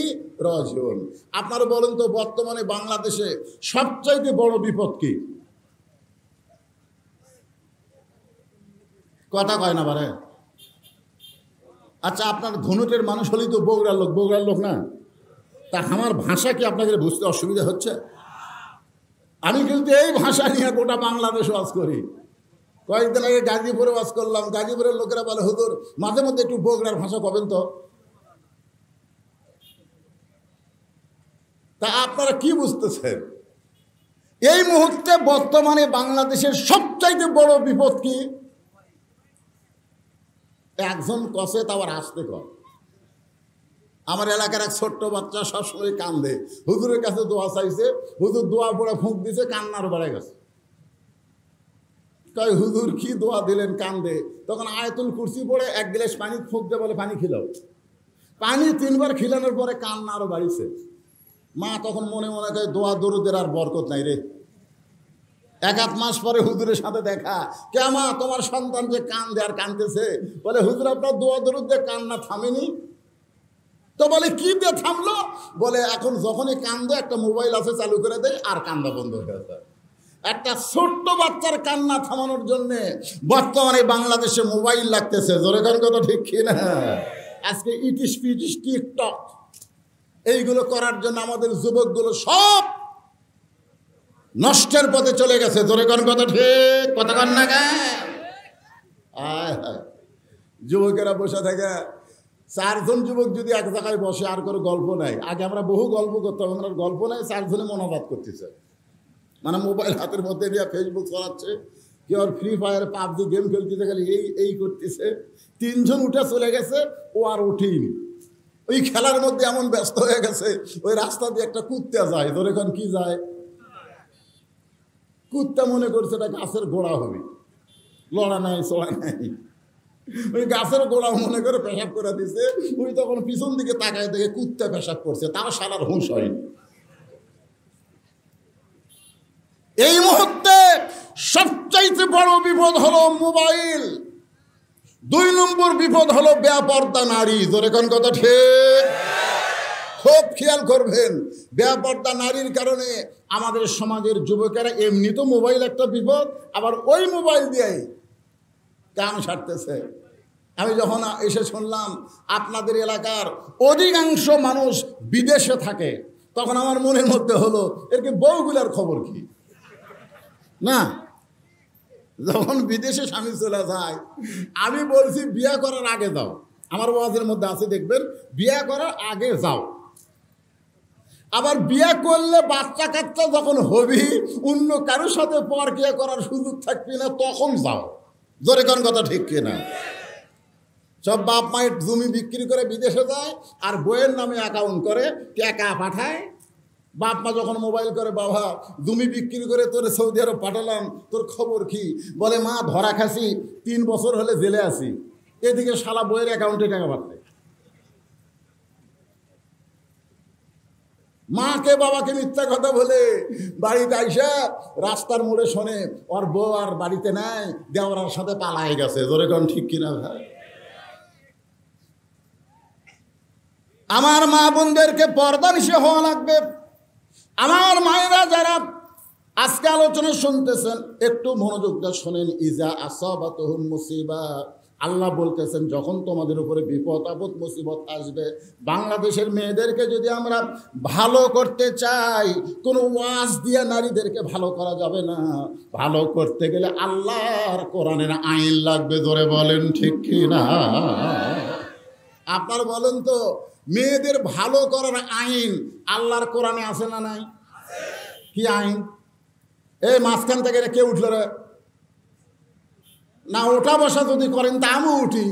রাজিউন। আপনারা বলেন তো বর্তমানে বাংলাদেশে সবচাইতে বড় বিপদ কি? কথা কয় না বারে। আচ্ছা, আপনার ধনুটের মানুষ হলেই তো বগুড়ার লোক, বগুড়ার লোক না? তা আমার ভাষা কি আপনাদের বুঝতে অসুবিধা হচ্ছে? আমি কিন্তু এই ভাষা নিয়ে গোটা বাংলাদেশ ওয়াজ করি। কয়েকদিন আগে গাজীপুরে ওয়াজ করলাম, গাজীপুরের লোকেরা বলে হুজুর মাঝে মধ্যে একটু বগুড়ার ভাষা কবেন তো। তা আপনারা কি বুঝতেছেন? এই মুহূর্তে বর্তমানে বাংলাদেশের সবচাইতে বড় বিপদ কি? একজন কষে তা আবার আসতে কর। আমার এলাকার এক ছোট্ট বাচ্চা সবসময় কান্দে, হুজুরের কাছে দোয়া চাইছে, হুজুর দোয়া পড়ে ফুঁক দিছে, কান্নার বেড়ে গেছে। কয় হুজুর কি দোয়া দিলেন? কান্দে। তখন আয়াতুল কুরসি পড়ে এক গ্লাস পানি ফুঁক দিয়ে বলে পানি খিলাও। পানি 3 বার খিলানোর পরে কান্না আরো বাড়িছে। মা তখন মনে মনে কয় দোয়া দরুদের আর বরকত নাই রে। 1-1 মাস পরে হুজুরের সাথে দেখা, কে মা তোমার সন্তান যে কান্দে আর কান্দতেছে? বলে হুজুর আপনার দোয়া দরুদ দিয়ে কান্না থামেনি। তো বলে কি দিয়ে থামলো? বলে এখন যখনই কান্দে একটা মোবাইল আছে চালু করে দেয় আর কান্না বন্ধ হয়ে যায়। একটা ছোট্ট বাচ্চার কান্না থামানোর জন্যে বর্তমানে বাংলাদেশে মোবাইল লাগতেছে। জোরে কার কথা ঠিক কিনা? আজকে ইটিস পিটিস টিকটক এইগুলো করার জন্য আমাদের যুবকগুলো সব নষ্টের পথে চলে গেছে। জোরে কার কথা ঠিক, কথা কান না গা। যুবকেরা বসে থাকে, 4 জন যুবক যদি এক জায়গায় বসে আর কোনো গল্প নাই। আগে আমরা বহু গল্প করতাম, আমরা গল্প নাই, 4 জনে মনোবাদ করতেছে। মানে মোবাইল হাতের মধ্যে দিয়ে ফেসবুক চালাচ্ছে, কেউ আর ফ্রি ফায়ার পাবজি গেম খেলতেছে, খালি এই করতেছে। 3 জন উঠে চলে গেছে, ও আর উঠেইনি। ওই খেলার মধ্যে এমন ব্যস্ত হয়ে গেছে, ওই রাস্তা দিয়ে একটা কুত্তা যায়। ধরে এখন কি যায়? কুত্তা মনে করছে এটা গাছের গোড়া হবে, লড়া নাই চড়া নাই। ওই গাছের গোড়া মনে করে পেশাব করে দিছে। ওই তখন পিছন দিকে তাকায় দেখে কুত্তা পেশাব করছে, তার শালার হুঁশ হয়নি। এই মুহূর্তে সবচাইতে বড় বিপদ হলো মোবাইল। 2 নম্বর বিপদ হলো বেপরদা নারী। ধরে কোন কথা ঠিক, খুব খেয়াল করবেন। বেপরদা নারীর কারণে আমাদের সমাজের যুবকেরা এমনি তো মোবাইল একটা বিপদ, আবার ওই মোবাইল দিয়েই কাম সারতেছে। আমি যখন এসে শুনলাম আপনাদের এলাকার অধিকাংশ মানুষ বিদেশে থাকে, তখন আমার মনের মধ্যে হলো এর কি বউগুলার খবর কি? না, যখন বিদেশে স্বামী চলে যায়, আমি বলছি বিয়ে করার আগে যাও। আমার ওয়াজের মধ্যে আছে দেখবেন, বিয়ে করার আগে যাও। আবার বিয়ে করলে বাচ্চা কাচ্চা যখন হবি, অন্য কারোর সাথে পরকিয়া করার সুযোগ থাকবি না, তখন যাও। জোরে কোন কথা ঠিক কিনা? সব বাপ মায়ের জমি বিক্রি করে বিদেশে যায়, আর বইয়ের নামে অ্যাকাউন্ট করে টাকা পাঠায়। বাপ মা যখন মোবাইল করে, বাবা জমি বিক্রি করে তোর সৌদি আরব পাঠালাম, তোর খবর কি? বলে মা ধরা খাসি, 3 বছর হলে জেলে আছি। এদিকে শালা বইয়ের অ্যাকাউন্টে টাকা পাঠায়। মাকে বাবাকে মিথ্যা কথা বলে বাড়িতে আইসা রাস্তার মোড়ে শোনে ওর বউ আর বাড়িতে নাই, দেওরার সাথে পালায় গেছে। জোরে কোন ঠিক কিনা ভাই? আমার মা বোনদেরকে পর্দানিশী হওয়া লাগবে। আমার মায়েরা যারা আজকে আলোচনা শুনতেছেন একটু মনোযোগ দিয়ে শোনেন। ইজা আসাবাতুহুম মুসিবা, আল্লাহ বলতেছেন যখন তোমাদের উপরে বিপদ আপদ মুসিবত আসবে, বাংলাদেশের মেয়েদেরকে যদি আমরা ভালো করতে চাই, কোনো ওয়াজ দিয়ে নারীদেরকে ভালো করা যাবে না। ভালো করতে গেলে আল্লাহর কোরআনের আইন লাগবে। জোরে বলেন ঠিক কি না? আপনার বলেন তো, মেয়েদের ভালো করার আইন আল্লাহর কোরআনে আছে না নাই? কি আইন? এই মাঝখান থেকে কে উঠল রে? না, ওঠা বসা যদি করেন তা আমিও উঠি।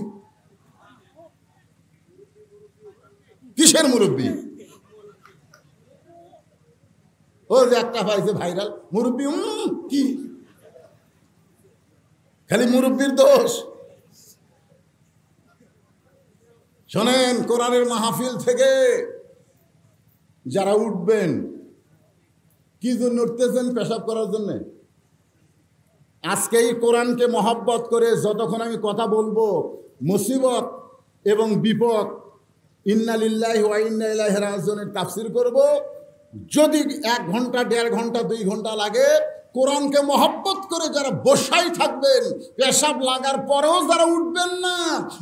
কিসের মুরব্বী? ও যে একটা পাইছে ভাইরাল মুরব্বী, কি খালি মুরব্বীর দোষ? শোনেন, কোরআনের মাহফিল থেকে যারা উঠবেন, কি জন্য উঠতেছেন? পেশাব করার জন্যে? আজকে এই কোরআনকে মহব্বত করে যতক্ষণ আমি কথা বলবো, মুসিবত এবং বিপদ, ইন্না লিল্লাহি ওয়া ইন্না ইলাইহি রাজিউনের তাফসীর করব। যদি 1 ঘন্টা 1.5 ঘন্টা 2 ঘন্টা লাগে, কোরআনকে মহব্বত করে যারা বসাই থাকবেন, পেশাব লাগার পরেও যারা উঠবেন না,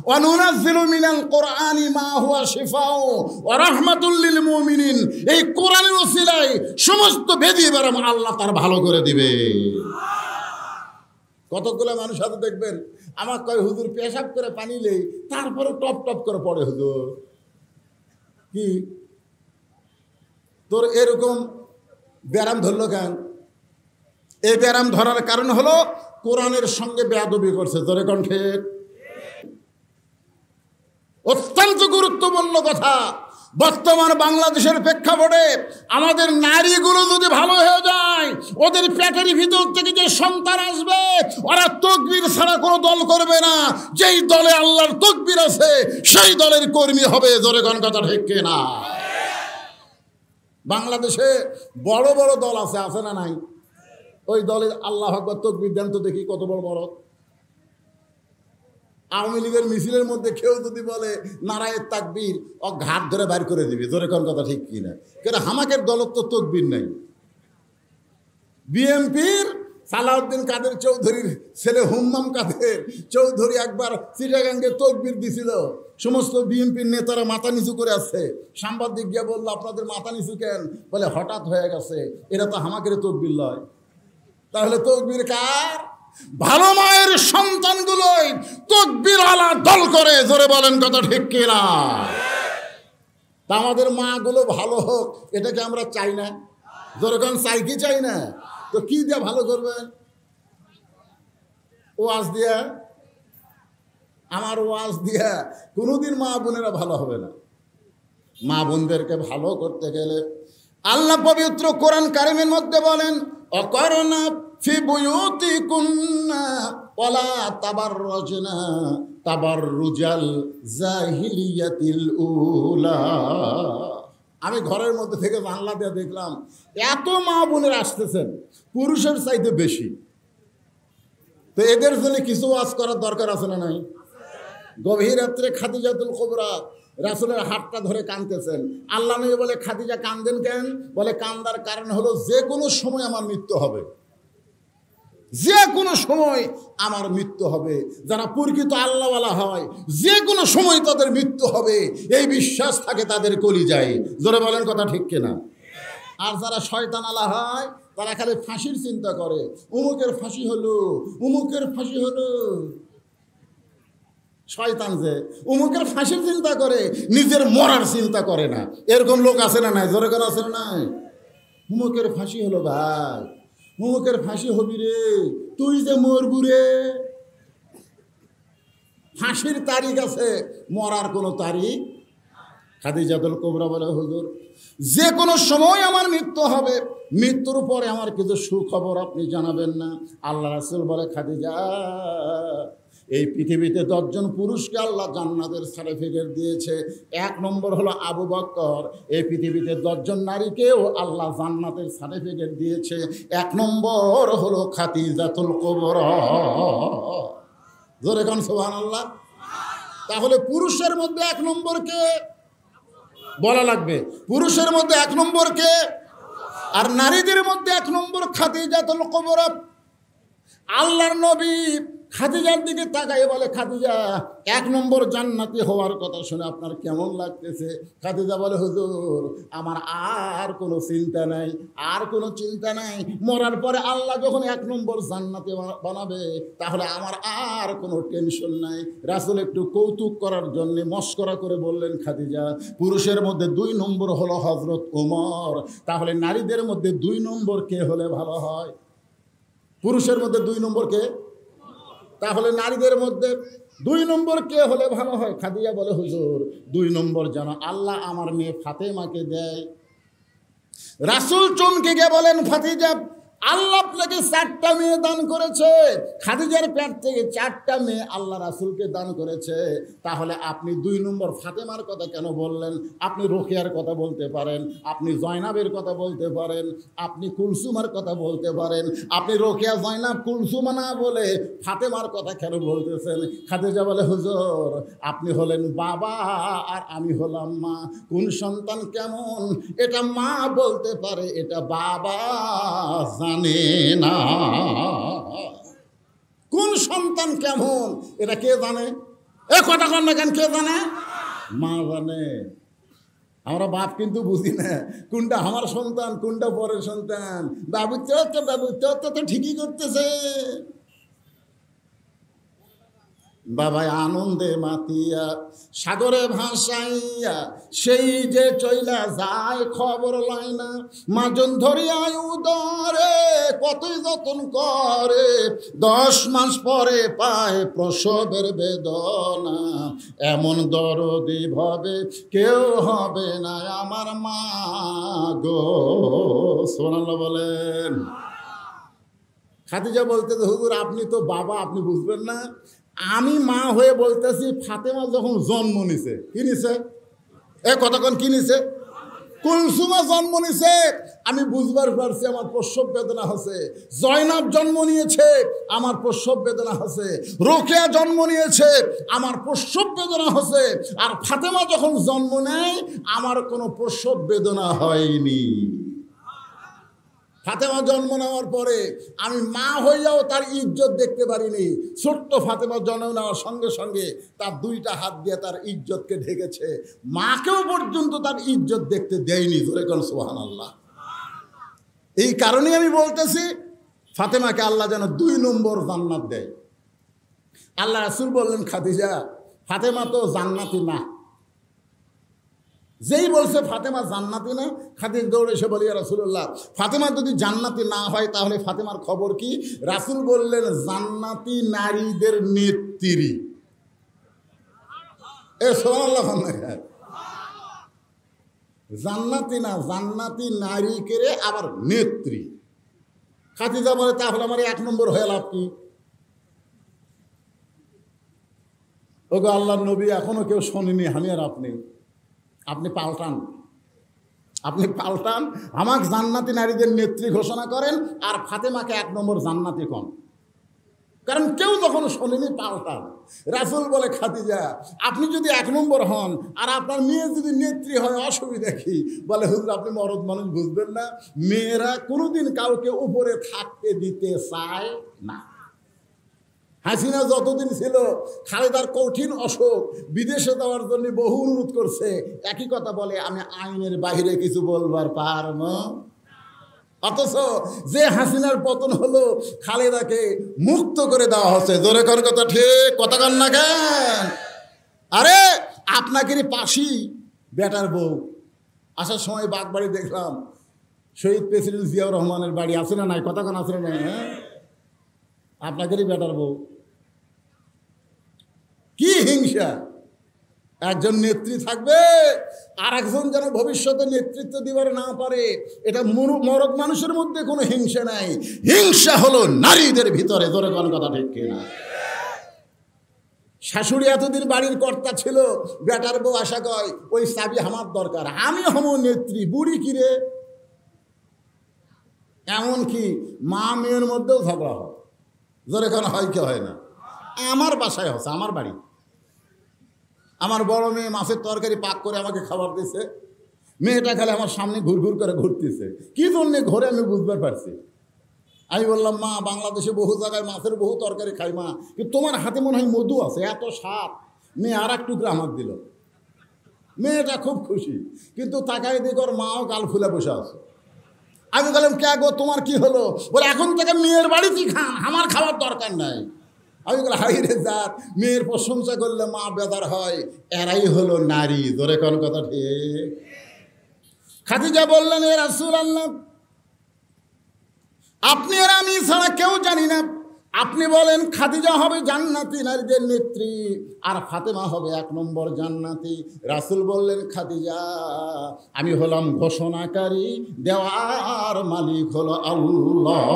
ওয়ানুনাজ্জিলু মিনাল কোরআনি মা হুয়া শিফাউ ওয়া রাহমাতুল লিল মুমিনিন, এই কোরআনের ওসিলায় সমস্ত বেদি বেরাম আল্লাহ তার ভালো করে দিবে। কতগুলো মানুষ হাতে দেখবেন আমার কয়, হুজুর পেশাব করে পানি নেই, তারপরে টপ টপ করে পড়ে। হুজুর কি তোর এরকম ব্যারাম ধরলো কেন? এই ব্যারাম ধরার কারণ হলো কোরআনের সঙ্গে বেয়াদবি করছে। জোরে কণ্ঠে অত্যন্ত গুরুত্বপূর্ণ কথা। বর্তমান বাংলাদেশের প্রেক্ষাপটে আমাদের নারীগুলো যদি ভালো হয়ে যায়, ওদের পেটের ভিতর থেকে যে সন্তান আসবে, ওরা তাকবীর ছাড়া কোনো দল করবে না। যেই দলে আল্লাহর তাকবীর আছে সেই দলের কর্মী হবে। জোরে কোন কথা ঠিক কিনা? বাংলাদেশে বড় বড় দল আছে, আছে না নাই? ওই দলের আল্লাহু আকবার তাকবীর দেন তো দেখি কত বড় বড়। আওয়ামী লীগের মিছিলের মধ্যে কেউ যদি বলে নারায়ে তাকবীর, ও ঘাট ধরে বাইর করে দিবে। জোরে কোন কথা ঠিক কিনা? কেন হামাকের দলত তো তাকবীর নাই। বিএনপির সালাউদ্দিন কাদের চৌধুরীর ছেলে হুম্মাম কাদের চৌধুরী একবার চিটাগাঙ্গে তাকবীর দিছিল। সমস্ত বিএনপির নেতারা মাথা নিচু করে আছে। সাংবাদিক গিয়ে বললো, আপনাদের মাথা নিচু কেন? বলে হঠাৎ হয়ে গেছে, এরা তো হামাকের তাকবীর লয়। তাহলে তাকবীর কার? ভালো মায়ের সন্তানগুলোই তাকবীর আলা দল করে। জোরে বলেন কথা ঠিক কিনা? তা আমাদের মাগুলো ভালো হোক, এটাকে আমরা চাই না? জোরে কোন চাই কি চাই না? তো কি দিয়ে ভালো করবেন? ওয়াজ দিয়া? আমার ওয়াজ দিয়া কোনোদিন মা বোনেরা ভালো হবে না। মা বোনদেরকে ভালো করতে গেলে আল্লাহ পবিত্র কোরআন কারিমের মধ্যে বলেন, অকরনা ফি বুয়ুতিকুন্না ওয়ালা তাবাররুজনা তাবাররুজাল জাহিলিয়াতিল উলা। আমি ঘরের মধ্যে থেকে জানলা দিয়ে দেখলাম এত মা বোনের আসতেছেন, পুরুষের চাইতে বেশি। তো এদের জন্য কিছু ওয়াজ করার দরকার আছে না নাই? গভীর রাত্রে খাদিজাতুল কুবরা রাসূলের হাতটা ধরে কাঁদতেছেন। আল্লাহ নবী বলে, খাদিজা কাঁদেন কেন? বলে, কান্দার কারণ হলো যে কোনো সময় আমার মৃত্যু হবে, যে কোনো সময় আমার মৃত্যু হবে। যারা প্রকৃত আল্লাহওয়ালা হয়, যে কোনো সময় তাদের মৃত্যু হবে, এই বিশ্বাস থাকে তাদের কলিজায়। জোরে বলেন কথা ঠিক কিনা? আর যারা শয়তান আলা হয়, তারা খালি ফাঁসির চিন্তা করে, উমুকের ফাঁসি হলো, উমুকের ফাঁসি হলো। শয়তান যে উমুকের ফাঁসির চিন্তা করে, নিজের মরার চিন্তা করে না। এরকম লোক আছে না নাই? জোরে করে আছে না নাই? উমুকের ফাঁসি হলো ভাই, উমুকের ফাঁসি হবি রে, তুই যে মরবু রে। ফাঁসির তারিখ আছে, মরার কোনো তারিখ। খাদিজাতুল কুবরা বলে, হুজুর যে কোনো সময় আমার মৃত্যু হবে, মৃত্যুর পরে আমার কিছু সুখবর আপনি জানাবেন না? আল্লাহ রাসূল বলে, খাদিজা এই পৃথিবীতে 10 জন পুরুষকে আল্লাহ জান্নাতের সার্টিফিকেট দিয়েছে। 1 নম্বর হলো আবু বকর। এই পৃথিবীতে 10 জন নারীকেও আল্লাহ জান্নাতের সার্টিফিকেট দিয়েছে। 1 নম্বর হলো খাদিজাতুল কুবরা। জোরে কোন সুবহানাল্লাহ। তাহলে পুরুষের মধ্যে 1 নম্বর কে বলা লাগবে? পুরুষের মধ্যে 1 নম্বর কে? আর নারীদের মধ্যে 1 নম্বর খাদিজাতুল কুবরা। আল্লাহর নবী খাদিজার দিকে তাকায় বলে, খাদিজা 1 নম্বর জান্নাতি হওয়ার কথা শুনে আপনার কেমন লাগতেছে? খাদিজা বলে, হুজুর আমার আর কোনো চিন্তা নাই, আর কোনো চিন্তা নাই। মরার পরে আল্লাহ যখন 1 নম্বর জান্নাতি বানাবে তাহলে আমার আর কোনো টেনশন নাই। রাসূল একটু কৌতুক করার জন্য মস্করা করে বললেন, খাদিজা পুরুষের মধ্যে 2 নম্বর হলো হযরত ওমর। তাহলে নারীদের মধ্যে 2 নম্বর কে হলে ভালো হয়? পুরুষের মধ্যে 2 নম্বর কে? তাহলে নারীদের মধ্যে 2 নম্বর কে হলে ভালো হয়? খাদিজা বলে, হুজুর 2 নম্বর যেন আল্লাহ আমার মেয়ে ফাতেমাকে দেয়। রাসূল চমকে গিয়ে বলেন, ফাতিজা আল্লাহ আপনাকে 4টা মেয়ে দান করেছে। খাদিজার পেট থেকে 4টা মেয়ে আল্লাহ রাসূলকে দান করেছে। তাহলে আপনি 2 নম্বর ফাতেমার কথা কেন বললেন? আপনি রোকেয়ার কথা বলতে পারেন, আপনি জয়নাবের কথা বলতে পারেন, আপনি কুলসুমার কথা বলতে পারেন। আপনি রোকেয়া, জয়নাব, কুলসুমা না বলে ফাতেমার কথা কেন বলতেছেন? খাদিজা বলে, হুজুর আপনি হলেন বাবা আর আমি হলাম মা। কোন সন্তান কেমন এটা মা বলতে পারে, এটা বাবা জানে না। কোন সন্তান কেমন এটা কে জানে? এ কথা কন না কেন? কে জানে? মা জানে। আমরা বাপ কিন্তু বুঝি না কোনটা আমার সন্তান কোনটা পরের সন্তান। বাবু তো ঠিকই করতেছে। বাবা আনন্দে মাতিয়া সাগরে ভাসাইয়া সেই যে চইলা যায় খবর লয় না। মাজন ধরিয়ায় উদরে কতই যতন করে, 10 মাস পরে পায় প্রসবের বেদনা। এমন দরদি ভাবে কেউ হবে না আমার মা গো। সুবহানাল্লাহ বলেন। খাদিজা বলতেছে, হুজুর আপনি তো বাবা, আপনি বুঝবেন না। আমি মা হয়ে বলতেছি, ফাতেমা যখন জন্ম নিছে, কি নিছে? এ কতক্ষণ কি নিছে? কুলসুমা জন্ম নিছে, আমি বুঝবার পারছি আমার প্রসব বেদনা হচ্ছে। জয়নাব জন্ম নিয়েছে, আমার প্রসব বেদনা হচ্ছে। রোকেয়া জন্ম নিয়েছে, আমার প্রসব বেদনা হচ্ছে। আর ফাতেমা যখন জন্ম নেয় আমার কোনো প্রসব বেদনা হয়নি। ফাতেমা জন্ম নেওয়ার পরে আমি মা হইয়াও তার ইজ্জত দেখতে পারিনি। ছোট্ট ফাতেমা জন্ম নেওয়ার সঙ্গে সঙ্গে তার 2টা হাত দিয়ে তার ইজ্জতকে ঢেকেছে। মাকেও পর্যন্ত তার ইজ্জত দেখতে দেয়নি। ধরে কোন সুবহানাল্লাহ। এই কারণেই আমি বলতেছি ফাতেমাকে আল্লাহ যেন 2 নম্বর জান্নাত দেয়। আল্লাহ রাসূল বললেন, খাদিজা ফাতেমা তো জান্নাতি না। যেই বলছে ফাতেমা জান্নাতি না, খাদিজা দৌড়ে এসে বলি, ইয়া রাসূলুল্লাহ ফাতেমা যদি জান্নাতি না হয় তাহলে ফাতেমার খবর কি? রাসূল বললেন, জান্নাতি নারীদের নেত্রী। এ সুবহানাল্লাহ। জান্নাতি না, জান্নাতি নারী কেড়ে আবার নেত্রী। খাদিজা বলে, তাহলে আমার 1 নম্বর হয়ে লাভ কি? ওগো আল্লাহর নবী, এখনো কেউ শোনেনি আমি আর আপনি। আপনি পাল্টান, আপনি পাল্টান, আমাকে জান্নাতি নারীদের নেত্রী ঘোষণা করেন আর ফাতেমাকে 1 নম্বর জান্নাতি কন। কারণ কেউ যখন শোনেনি, পাল্টান। রাসূল বলে, খাদিজা আপনি যদি 1 নম্বর হন আর আপনার মেয়ে যদি নেত্রী হয় অসুবিধা কি? বলে, হুজুর আপনি মরদ মানুষ, বুঝবেন না। মেয়েরা কোনোদিন কাউকে উপরে থাকতে দিতে চায় না। হাসিনা যতদিন ছিল, খালেদার কঠিন অসুখ, বিদেশে যাওয়ার জন্য বহু অনুরোধ করছে। একই কথা বলে, আমি আইনের বাইরে কিছু বলবার পারব। অথচ যে হাসিনার পতন হলো, খালেদাকে মুক্ত করে দেওয়া হচ্ছে। জোরে কোন কথা ঠিক? কথা কন না কেন? আরে আপনাকেরই পাশি বেটার বউ। আসার সময় বাগবাড়ি দেখলাম, শহীদ প্রেসিডেন্ট জিয়াউর রহমানের বাড়ি আছে না নাই? কথা কন আছে না? হ্যাঁ, আপনাদেরই বেটার বউ। কি হিংসা! একজন নেত্রী থাকবে আর একজন যেন ভবিষ্যতে নেতৃত্ব দিবার না পারে। এটা মরদ মানুষের মধ্যে কোনো হিংসা নাই, হিংসা হলো নারীদের ভিতরে। ধরে কোন কথা ঠিক কিনা? শাশুড়ি এতদিন বাড়ির কর্তা ছিল, বেটার বউ আশা কয় ওই চাবি আমার দরকার, আমি হম নেত্রী, বুড়ি কিরে। এমনকি মা মেয়ের মধ্যেও ঝগড়া হয়, জোরে কেন হয় কি হয় না? আমার বাসায় হচ্ছে, আমার বাড়ি। আমার বড় মেয়ে মাছের তরকারি পাক করে আমাকে খাবার দিছে, মেয়েটা খেলে আমার সামনে ঘুরঘুর করে ঘুরতেছে, কি জন্যে ঘরে আমি বুঝতে পারছি। আমি বললাম, মা বাংলাদেশে বহু জায়গায় মাছের বহু তরকারি খাই মা, কিন্তু তোমার হাতে মনে হয় মধু আছে, এত স্বাদ। মেয়ে আর এক টুকরা আমার দিল, মেয়েটা খুব খুশি, কিন্তু তাকাই দিক ওর মাও গাল ফুলে বসে আছে। আমি বললাম, কে গো তোমার কি হলো? বলে এখন থেকে মেয়ের বাড়িতেই খান, আমার খাওয়ার দরকার নাই। আমি বললাম, হাই রে জাত, মেয়ের প্রশংসা করলে মা বেদার হয়, এরাই হলো নারী। ধরে কোন কথা ঠিক? খাদিজা বললেন, এ রাসূলুল্লাহ, আপনি আর আমি ছাড়া কেউ জানি না, আপনি বলেন খাদিজা হবে জান্নাতি নারীদের নেত্রী, আর ফাতেমা হবে 1 নম্বর জান্নাতি। রাসূল বললেন, খাদিজা, আমি হলাম ঘোষণাকারী, দেওয়ার মালিক হলো আল্লাহ।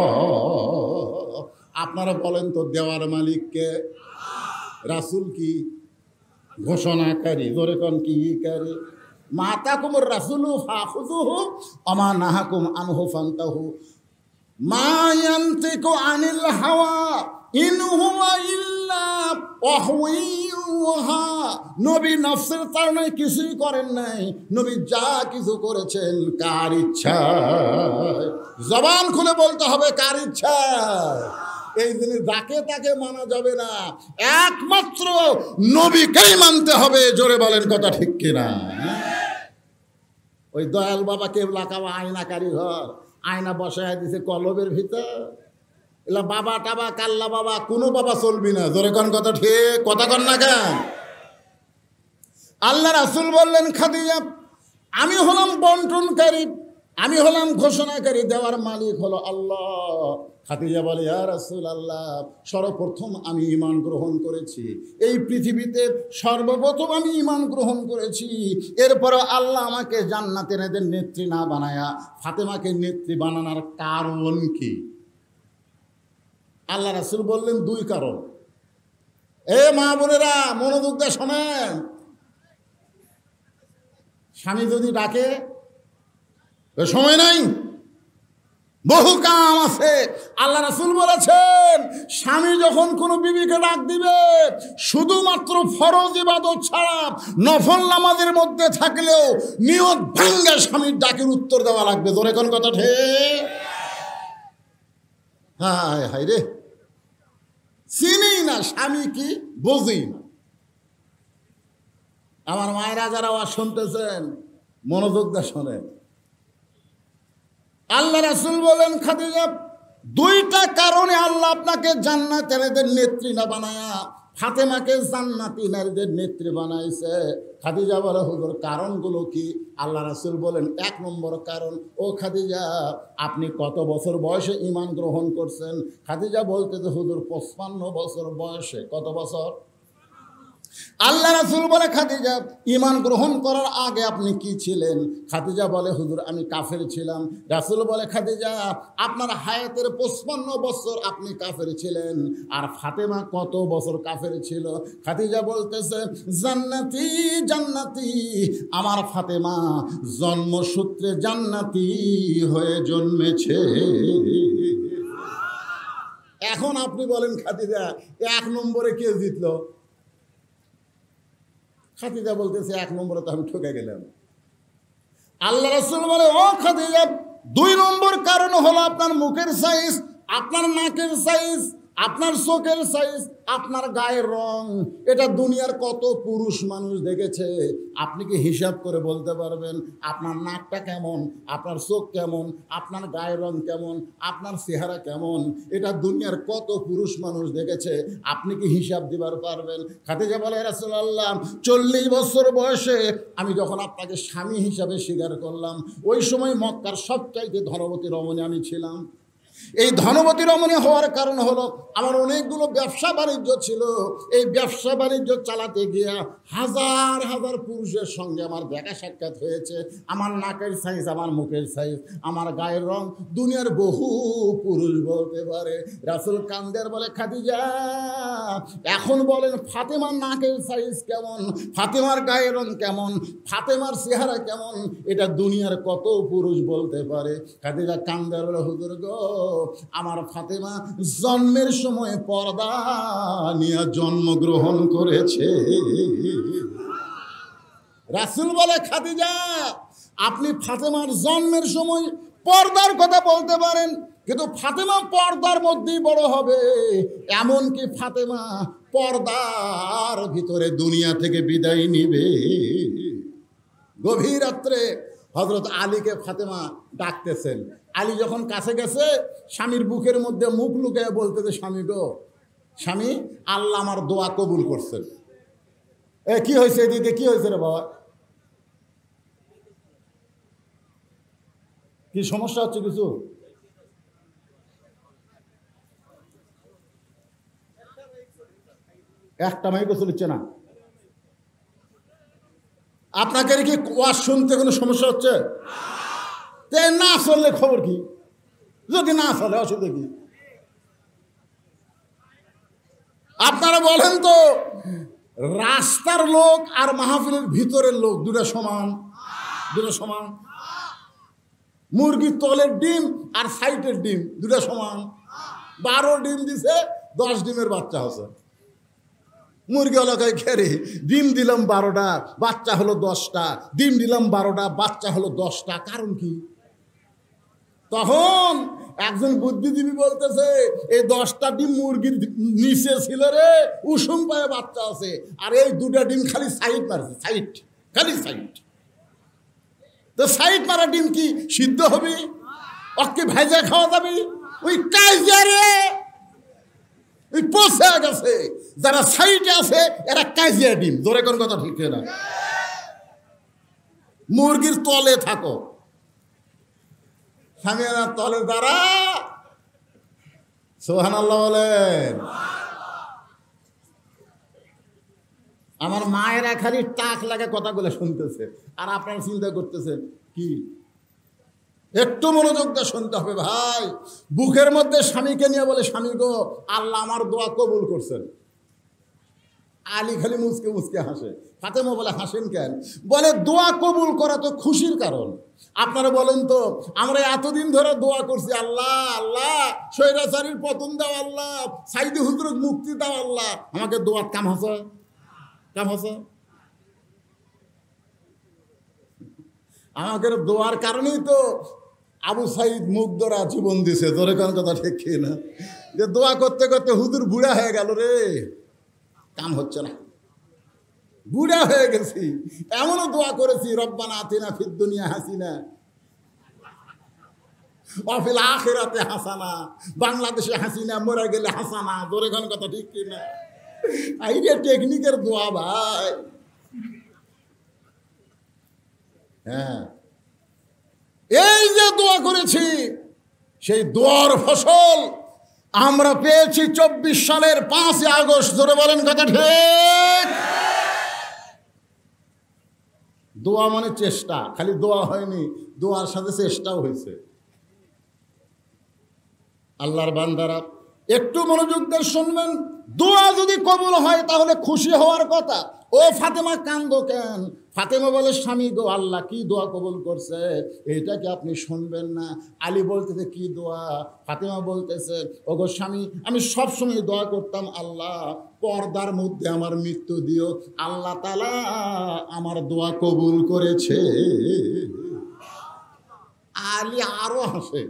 আপনারা বলেন তো, দেওয়ার মালিক কে? রাসূল কি ঘোষণাকারী? জোরে কোন কি করে? মাতাকুমুর রাসূলু ফাখুযুহু আমা নাহাকুম আনহু ফান্তাহু মা ইয়ানতিকু আনিল হাওয়া ইন হুয়া ইল্লা ওয়াহয়ুহা। নবী নফসের তাড়নায় কিছুই করেন নাই, নবী যা কিছু করেছেন কার ইচ্ছায়। জবান খুলে বলতে হবে, কার ইচ্ছায়। এই জিনিস যাকে তাকে মানা যাবে না, একমাত্র নবীকেই মানতে হবে। জোরে বলেন কথা ঠিক কিনা? ওই দয়াল বাবা কেবলা কাবা আয়না কারিঘর, আয়না বসায় দিছে কলবের ভিতর। এলা বাবা টাবা কাল্লা বাবা কোনো বাবা চলবি না। জোরে কোন কথা ঠিক? কথা কন না কেন? আল্লাহ রাসূল বললেন, খাদিজা, আমি হলাম বন্টনকারী, আমি হলাম ঘোষণাকারী, দেওয়ার মালিক হলো আল্লাহ। খাদিজা বলে, ইয়া রাসূলুল্লাহ, সর্বপ্রথম আমি ঈমান গ্রহণ করেছি, এই পৃথিবীতে সর্বপ্রথম আমি ঈমান গ্রহণ করেছি। এরপরে আল্লাহ আমাকে জান্নাতের এদের নেত্রী না বানায়া ফাতেমাকে নেত্রী বানানোর কারণ কি? আল্লাহ রাসূল বললেন, 2 কারণ। এ মা বোনেরা, মনোযোগ দিয়ে শোনেন। স্বামী যদি ডাকে, সময় নাই, বহু কাম আছে। আল্লাহ রাসূল বলেছেন, স্বামী যখন কোনো বিবিকে ডাক দিবে, শুধুমাত্র ফরজ ইবাদত ছাড়া নফল নামাজের মধ্যে থাকলেও নিয়ত ভাঙ্গা স্বামীর ডাকের উত্তর দেওয়া লাগবে। ধরে কোন কথা ঠিক? হায় হায় রে, চিনি না স্বামী কি, বুঝি না। আমার মায়েরা যারা আওয়াজ শুনতেছেন, মনোযোগ দিয়ে শোনেন। আল্লাহ রাসূল বলেন, খাদিজা, 2টা কারণে আল্লাহ আপনাকে জান্নাতের এদের নেত্রী না বানায়া ফাতেমাকে জান্নাতি নারীদের নেত্রী বানাইছে। খাদিজা বলে, হুজুর কারণগুলো কি? আল্লাহ রাসূল বলেন, 1 নম্বর কারণ, ও খাদিজা, আপনি কত বছর বয়সে ঈমান গ্রহণ করছেন? খাদিজা বলতে যে, হুজুর 55 বছর বয়সে। কত বছর? আল্লাহ রাসূল বলে, খাদিজা, ঈমান গ্রহণ করার আগে আপনি কি ছিলেন? খাদিজা বলে, হুজুর আমি কাফের ছিলাম। রাসূল বলে, খাদিজা, আপনার হায়াতের 55 বছর আপনি কাফের ছিলেন। আর ফাতেমা কত বছর কাফের ছিল? খাদিজা বলতেছে, জান্নাতি জান্নাতি, আমার ফাতেমা জন্মসূত্রে জান্নাতি হয়ে জন্মেছে। এখন আপনি বলেন, খাদিজা 1 নম্বরে কে জিতলো? খাদিজা বলতেছে, 1 নম্বরে তো আমি ঠকে গেলাম। আল্লাহ রাসূল বলে, ও খাদিজা, 2 নম্বর কারণ হলো আপনার মুখের সাইজ, আপনার নাকের সাইজ, আপনার চোখের সাইজ, আপনার গায়ের রং। এটা দুনিয়ার কত পুরুষ মানুষ দেখেছে, আপনি কি হিসাব করে বলতে পারবেন আপনার নাকটা কেমন, আপনার চোখ কেমন, আপনার গায়ের রং কেমন, আপনার চেহারা কেমন? এটা দুনিয়ার কত পুরুষ মানুষ দেখেছে, আপনি কি হিসাব দিবার পারবেন? খাদিজা বলে, রাসূলুল্লাহ, 40 বছর বয়সে আমি যখন আপনাকে স্বামী হিসাবে স্বীকার করলাম, ওই সময় মক্কার সবচাইতে ধনবতী রমণী আমি ছিলাম। এই ধনবতী রমণী হওয়ার কারণ হলো আমার অনেকগুলো ব্যবসা বাণিজ্য ছিল। এই ব্যবসা বাণিজ্য চালাতে গিয়া হাজার হাজার পুরুষের সঙ্গে আমার দেখা সাক্ষাৎ হয়েছে। আমার নাকের সাইজ, আমার মুখের সাইজ, আমার গায়ের রং দুনিয়ার বহু পুরুষ বলতে পারে। রাসূল কান্দের বলে, খাদিজা এখন বলেন ফাতেমার নাকের সাইজ কেমন, ফাতেমার গায়ের রং কেমন, ফাতেমার চেহারা কেমন, এটা দুনিয়ার কত পুরুষ বলতে পারে। খাদিজা কান্দের বলে, হুজুর গো, আমার ফাতেমা জন্মের সময় পর্দা নিয়ে জন্মগ্রহণ করেছে। রাসূল বলে, খাদিজা আপনি ফাতেমার জন্মের সময় পর্দার কথা বলতে পারেন, কিন্তু ফাতেমা পর্দার মধ্যেই বড় হবে। এমনকি ফাতেমা পর্দার ভিতরে দুনিয়া থেকে বিদায় নিবে। গভীর রাত্রে হযরত আলীকে ফাতেমা ডাকতেছেন। আলী যখন কাছে গেছে, স্বামীর বুকের মধ্যে মুখ লুকিয়ে বলতেছে, স্বামী গো, স্বামী আল্লাহ আমার দোয়া কবুল করছেন। কি হয়েছে এদিকে, কি হয়েছে রে বাবা, কি সমস্যা হচ্ছে কিছু? একটা মাইকও চলছে না। আপনাকে কি ওয়াজ শুনতে কোনো সমস্যা হচ্ছে? না চললে খবর কি? যদি না চলে অসুবিধা কি? আপনারা বলেন তো, রাস্তার লোক আর মাহফিলের ভিতরের লোক দুটো সমান? দুটো সমান? মুরগির তলের ডিম আর সাইটের ডিম দুটো সমান? 12 ডিম দিছে, 10 ডিমের বাচ্চা হচ্ছে। মুরগি এলাকায় খেরে ডিম দিলাম 12টা, বাচ্চা হলো 10টা, ডিম দিলাম 12টা, বাচ্চা হলো 10টা। কারণ কি? তখন একজন বুদ্ধিজীবী বলতেছে, এই 10টা ডিম মুরগির নিচে ছিল রে, উষুম পায়ে বাচ্চা আছে, আর এই 2টা ডিম খালি সাইড মারছে, সাইড, খালি সাইড। তো সাইড মারা ডিম কি সিদ্ধ হবে? ওকে ভেজা খাওয়া যাবে? ওই কাইজারে ওই পচে গেছে। যারা সাইডে আছে এরা কাইজিয়া ডিম। জোরে কোন কথা ঠিক না? মুরগির তলে থাকো, স্বামীরা তলে দ্বারা। সুবহানাল্লাহ বলেন। আমার মায়েরা খালি টাক লাগে কথাগুলো শুনতেছে, আর আপনারা চিন্তা করতেছেন কি? একটু মনোযোগ দিয়ে শুনতে হবে ভাই। বুকের মধ্যে স্বামীকে নিয়ে বলে, স্বামী গো, আল্লাহ আমার দোয়া কবুল করছেন। আলী খালি মুচকে মুচকে হাসে। ফাতেমা বলে, হাসেন কেন? বলে, দোয়া কবুল করা তো খুশির কারণ। আপনারা বলেন তো, আমরা এতদিন ধরে দোয়া করছি, আল্লাহ আল্লাহ স্বৈরাচারীর পতন দাও, আল্লাহ সাইদি হুজুরকে মুক্তি দাও, আল্লাহ আমাকে দোয়ার কাম হাসে, কাম হাসে। আমাকে দোয়ার কারণেই তো আবু সাইদ মুগ্ধরা জীবন দিছে। জোরে কোন কথা ঠিক না? যে দোয়া করতে করতে হুজুর বুড়া হয়ে গেল রে, কাম হচ্ছে না, বুড়া হয়ে গেছি। এমনও দোয়া করেছি, রব্বানা আতিনা ফিদ দুনিয়া হাসিনা ওয়া ফিল আখিরাতি হাসানা, বাংলাদেশে হাসিনা, মরে গেলে হাসানা। জোরে কোন কথা ঠিক না? এই যে টেকনিকের দোয়া ভাই। হ্যাঁ, এই যে দোয়া করেছি, সেই দোয়ার ফসল আমরা পেয়েছি 24 সালের 5 আগস্ট। ধরে বলেন কথা ঠিক? দোয়া মানে চেষ্টা, খালি দোয়া হয়নি, দোয়ার সাথে চেষ্টাও হয়েছে। আল্লাহর বান্দারা একটু মনোযোগ দিয়ে শুনবেন। দোয়া যদি কবুল হয় তাহলে খুশি হওয়ার কথা। ও ফাতেমা কান্দো কেন? ফাতেমা বলে, স্বামী গো, আল্লাহ কি দোয়া কবুল করছে, এটা কি আপনি শুনবেন না? আলী বলতেছে, কি দোয়া? ফাতেমা বলতেছে, ও গো স্বামী, আমি সবসময় দোয়া করতাম, আল্লাহ পর্দার মধ্যে আমার মৃত্যু দিও। আল্লাহ তাআলা আমার দোয়া কবুল করেছে। আলী আরো হাসে।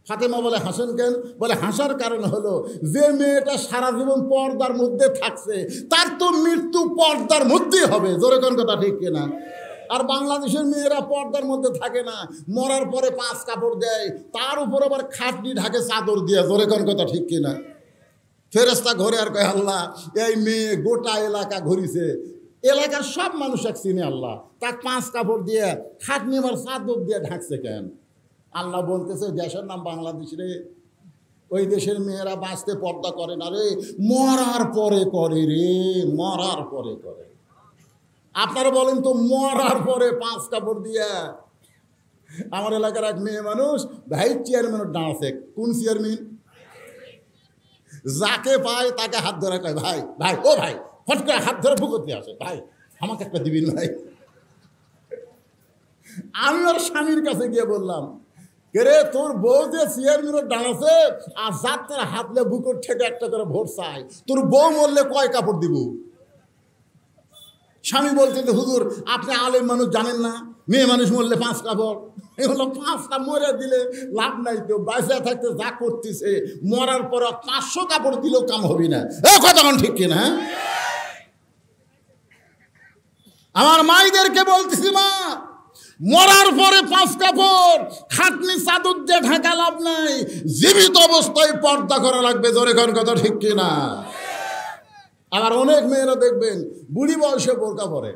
ফাতেমা বলে, হাসেন কেন? বলে, হাসার কারণ হলো, যে মেয়েটা সারা জীবন পর্দার মধ্যে থাকছে, তার তো মৃত্যু পর্দার মধ্যেই হবে। জোরে কোন কথা ঠিক কিনা? আর বাংলাদেশের মেয়েরা পর্দার মধ্যে থাকে না, মরার পরে 5 কাপড় দেয়, তার উপর আবার খাটনি ঢাকে চাদর দিয়ে। জোরে কোন কথা ঠিক কিনা? ফেরেশতা ঘরে আর কয়, আল্লাহ এই মেয়ে গোটা এলাকা ঘুরিছে, এলাকার সব মানুষ এক চিনে, আল্লাহ তাকে 5 কাপড় দিয়ে খাটনি আবার চাদর দিয়ে ঢাকছে কেন? আল্লাহ বলতেছে দেশের নাম বাংলাদেশ রে, ওই দেশের মেয়েরা বাঁচতে পর্দা করে না রে, মরার পরে করে রে, মরার পরে করে। আপনারা বলেন তো, মরার পরে 5 কাপড় দিয়া। আমার এলাকার এক মেয়ে মানুষ ভাই চেয়ারম্যানের দাঁড়াচ্ছে। কোন চেয়ারম্যান? যাকে পায় তাকে হাত ধরে কয় ভাই ভাই, ও ভাই, ফট করে হাত ধরে ফুকতে আসে, ভাই আমাকে একটা দিবিন ভাই। আমি ওর স্বামীর কাছে গিয়ে বললাম, রে তোর বউ যে চেয়ারম্যানের দাঁড়াচ্ছে আর যাত্রা হাতলে বুকুর থেকে একটা করে ভোট চাই, তোর বউ মরলে কয় কাপড় দিব? স্বামী বলছে যে হুজুর আপনি আলেম মানুষ জানেন না, মেয়ে মানুষ মরলে 5 কাপড়। এই হলো 5টা মরে দিলে লাভ নাই তো, বাঁচা থাকতে যা করতেছে মরার পর 500 কাপড় দিলেও কাম হবে না। কথা কোন ঠিক কিনা? আমার মাইদেরকে বলতেছি, মা মরার পরে 5 কাপড় খাটনি চাদর দিয়ে ঢাকা লাভ নাই, জীবিত অবস্থায় পর্দা করা লাগবে। জোরে কোন কথা ঠিক কিনা? আবার অনেক মেয়েরা দেখবেন বুড়ি বয়সে বোরকা পরে,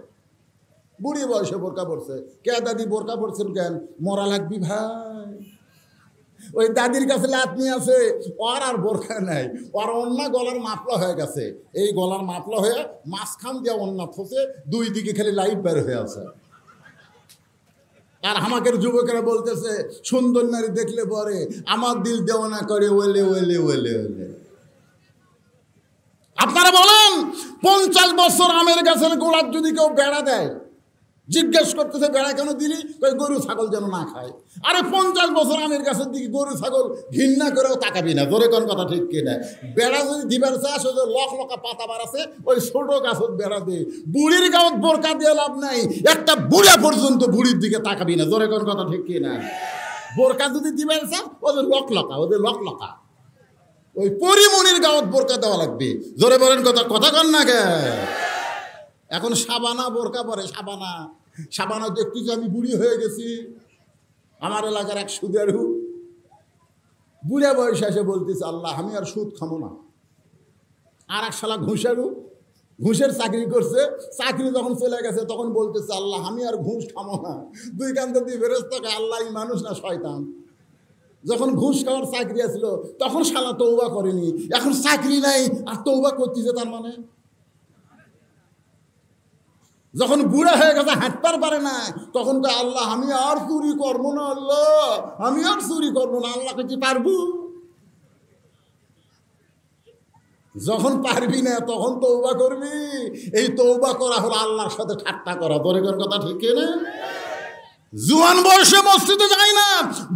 বুড়ি বয়সে বোরকা পড়ছে। কে দাদি বোরকা পড়ছেন কেন? মরা লাগবি ভাই। ওই দাদির কাছে লাতনি আছে, ওর আর বোরকা নাই, ওর অন্যা গলার মাপলা হয়ে গেছে। এই গলার মাপলা হয়ে মাঝখান দিয়ে অন্যা ফসে 2 দিকে খালি লাইট বের হয়ে আছে। আর আমাদের যুবকেরা বলতেছে সুন্দর নারী দেখলে পরে আমার দিল দেওয়ানা করে ওলে ওলে ওলে ওলে। আপনারা বলেন 50 বছর আমের গাছের গোড়ার যদি কেউ বেড়া দেয়, জিজ্ঞেস করতেছে বেড়া কেন দিলি? কই গরু ছাগল যেন না খায়। আরে 50 বছর আমের গাছের দিকে গরু ছাগল ঘৃণা করেও তাকাবি না। ধরে কোন কথা ঠিক কিনা? বেড়া যদি দিবার চাষ, ওই যে লকা পাতা বাড়াছে, ওই ছোট গাছত বেড়া দে। বুড়ির গাঁত বোরকা দিয়ে লাভ নাই, একটা বুড়া পর্যন্ত বুড়ির দিকে তাকাবি না। ধরে কোন কথা ঠিক কিনা? বোরকা যদি দিবার চাষ, ওদের লকা, ওদের লকা, ওই পরিমণির গাঁত বোরকা দেওয়া লাগবে। জোরে বলেন কথা, কথা কন না কে? এখন সাবানা বোরকা পরে, সাবানা দেখতেছি আমি বুড়ি হয়ে গেছি। আমার এলাকার এক সুদেরু বুড়া বয়সে এসে বলতেছে, আল্লাহ আমি আর সুদ খামো না। আর এক শালা ঘুষের চাকরি করছে, চাকরি যখন চলে গেছে তখন বলতেছে, আল্লাহ আমি আর ঘুষ খামো না। 2 কান্দে 2 ফেরেশতা, আল্লাহ মানুষ না শয়তান। যখন ঘুষ খাওয়ার চাকরি আসলো তখন শালা তৌবা করেনি, এখন চাকরি নাই আর তৌবা করতেছে। তার মানে যখন বুড়া হয়ে গেছে হাঁটতে পারে না, তখন তো আল্লাহ আমি আর চুরি করবো না, আল্লাহ আমি আর চুরি করবো না। আল্লাহ কি পারবো? যখন পারবি না তখন তৌবা করবি। এই তৌবা করা হলো আল্লাহর সাথে ঠাট্টা করা। দরের কথা ঠিক না? জুয়ান বয়সে মসজিদে যায় না,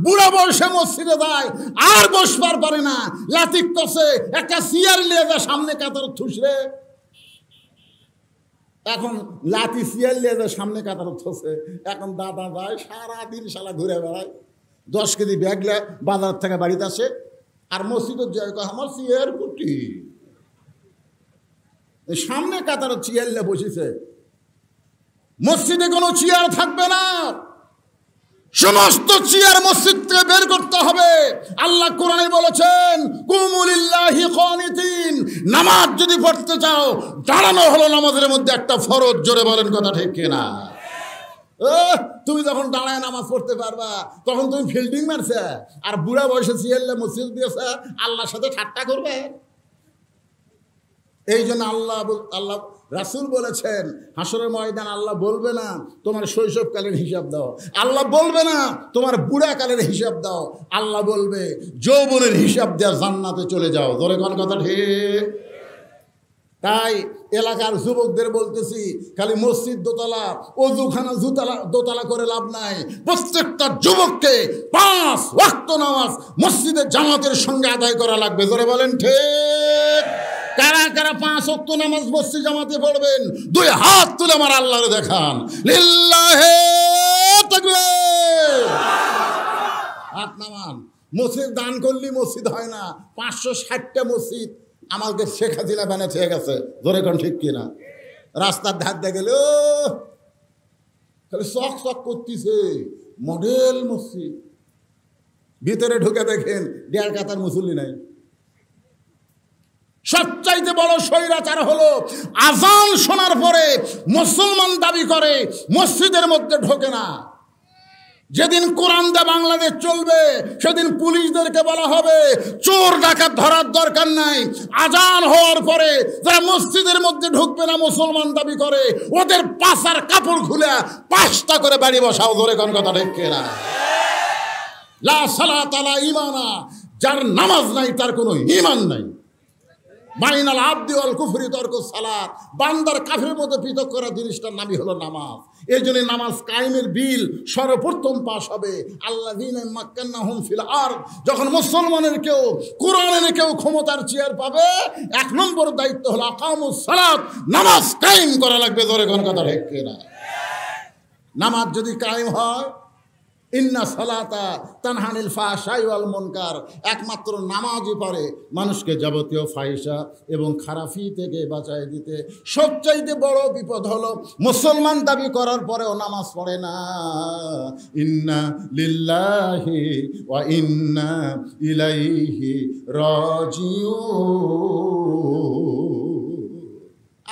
বুড়া বয়সে মসজিদে যায়, আর বসবার পারে না, লাতিক করছে একটা চেয়ার নিয়ে যা সামনে কাতার থুসরে। এখন লাতি চেয়ার নিয়ে যা সামনে কাতার থসে। এখন দাদা যায় সারাদিন শালা ঘুরে বেড়ায়, 10 কেজি ব্যাগ বাজার থেকে বাড়িতে আসে, আর মসজিদের যায় আমার চেয়ার কুটি। সামনে কাতার চেয়ার নিয়ে বসেছে, মসজিদে কোনো চেয়ার থাকবে না, সমস্ত চেয়ার মসজিদ থেকে বের করতে হবে। আল্লাহ কোরআনে বলেছেন কুমু লিল্লাহি কানিতিন, নামাজ যদি পড়তে চাও দাঁড়ানো হলো নামাজের মধ্যে একটা ফরজ। জোরে বলেন কথা ঠিক কিনা? তুমি যখন দাঁড়ায় নামাজ পড়তে পারবা তখন তুমি ফিল্ডিং মারছে, আর বুড়া বয়সে চেয়ারলে মসজিদ দিয়েছে, আল্লাহর সাথে ঠাট্টা করবে। এই জন্য আল্লাহ রাসূল বলেছেন হাসরের ময়দান আল্লাহ বলবে না তোমার শৈশবকালের হিসাব দাও, আল্লাহ বলবে না তোমার বুড়াকালের হিসাব দাও, আল্লাহ বলবে যৌবনের হিসাব দেওয়া জান্নাতে চলে যাও। ধরে কোন কথা ঠিক? তাই এলাকার যুবকদের বলতেছি, খালি মসজিদ দোতলা অজুখানা দোতলা করে লাভ নাই। প্রত্যেকটা যুবককে 5 ওয়াক্ত নামাজ মসজিদে জামাতের সঙ্গে আদায় করা লাগবে। ধরে বলেন ঠিক? কারা কারা 5 ওয়াক্ত নামাজ মসজিদ জামাতে পড়বেন? 2 হাত তুলে আমার আল্লাহরে দেখান। লিল্লাহি তাকবীর। হাত নামান। মসজিদ দান করলি মসজিদ হয় না। 560টা মসজিদ আমাদের শেখ হাসিনা বানিয়ে হয়ে গেছে। ধরে কোন ঠিক কিনা? রাস্তার ধার দিয়ে গেলে খালি চক চক করতেছে, মডেল মসজিদ। ভিতরে ঢুকে দেখেন 1.5 কাতার মুসল্লি নাই। সবচাইতে বড় স্বৈরাচার হলো আজান শোনার পরে মুসলমান দাবি করে মসজিদের মধ্যে ঢোকে না। যেদিন কোরআন দিয়ে বাংলাদেশ চলবে সেদিন পুলিশদেরকে বলা হবে চোর ডাকাত ধরার দরকার নাই, আজান হওয়ার পরে যারা মসজিদের মধ্যে ঢুকবে না মুসলমান দাবি করে ওদের পাছার কাপড় খুলে 5টা করে বাড়ি বসাও। ধরে কোন কথা ঠিক না? লা সালাতা লা ঈমানা, যার নামাজ নাই তার কোনো ঈমান নাই। বাইনাল আবদি ওয়াল কুফরি তরকুস সালাত, বান্দার কাফেরের মধ্যে পৃথক করা জিনিসটার নামই হলো নামাজ। এই জন্য নামাজ কায়েমের বিল সর্বপ্রথম পাশ হবে আল্লাযীনা মাক্কান্নাহুম ফিল আরদ। যখন মুসলমানের কেউ কোরআনের কেউ ক্ষমতার চেয়ার পাবে 1 নম্বর দায়িত্ব হলো আকামুস সালাত, নামাজ কায়েম করা লাগবে। ধরে কোন কথা ঠিক না? নামাজ যদি কায়েম হয়, ইন্না সালাতা তানহানিল ফাহশাই ওয়াল মুনকার, একমাত্র নামাজই পারে মানুষকে যাবতীয় ফাহিশা এবং খারাপি থেকে বাঁচায় দিতে। সবচাইতে বড় বিপদ হলো মুসলমান দাবি করার পরেও নামাজ পড়ে না। ইন্না লিল্লাহি ওয়া ইন্না ইলাইহি রাজিউন।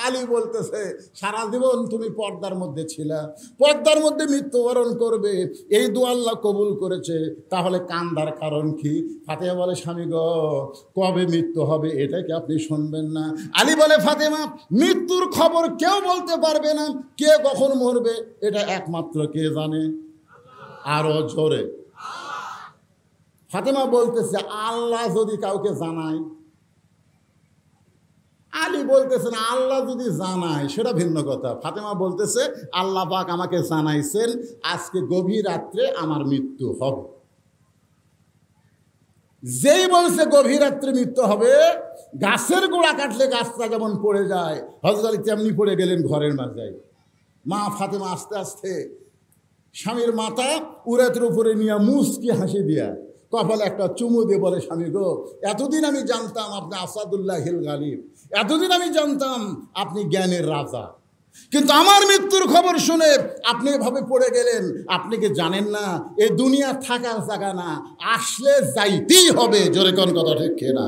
আলী বলতেছে সারা জীবন তুমি পর্দার মধ্যে ছিলা, পর্দার মধ্যে মৃত্যুবরণ করবে, এই দোয়া আল্লাহ কবুল করেছে, তাহলে কান্দার কারণ কি? ফাতেমা বলে স্বামী গো, কবে মৃত্যু হবে এটা কি আপনি শুনবেন না? আলী বলে ফাতেমা, মৃত্যুর খবর কেউ বলতে পারবে না, কে কখন মরবে এটা একমাত্র কে জানে? আরো জোরে। ফাতেমা বলতেছে আল্লাহ যদি কাউকে জানায়। আলী বলতেছেন আল্লাহ যদি জানায় সেটা ভিন্ন কথা। ফাতেমা বলতেছে আল্লাহ পাক আমাকে জানাইছেন আজকে গভীর রাত্রে আমার মৃত্যু হবে। যেই বলছে গভীর রাত্রে মৃত্যু হবে, গাছের গোড়া কাটলে গাছটা যেমন পড়ে যায়, হযরত আলী তেমনি পড়ে গেলেন ঘরের মাঝে। মা ফাতেমা আস্তে আস্তে স্বামীর মাথা উরাতের উপরে নিয়ে মুচকি হাসি দিয়া কপালে একটা চুমু দিয়ে বলে স্বামী গো, এতদিন আমি জানতাম আপনি আসাদুল্লাহিল গালিব, এতদিন আমি জানতাম আপনি জ্ঞানের রাজা, কিন্তু আমার মৃত্যুর খবর শুনে আপনি এভাবে পড়ে গেলেন। আপনি কি জানেন না এই দুনিয়া থাকার জায়গা না, আসলে যাইতেই হবে। জোরে কোন কথা ঠিক না?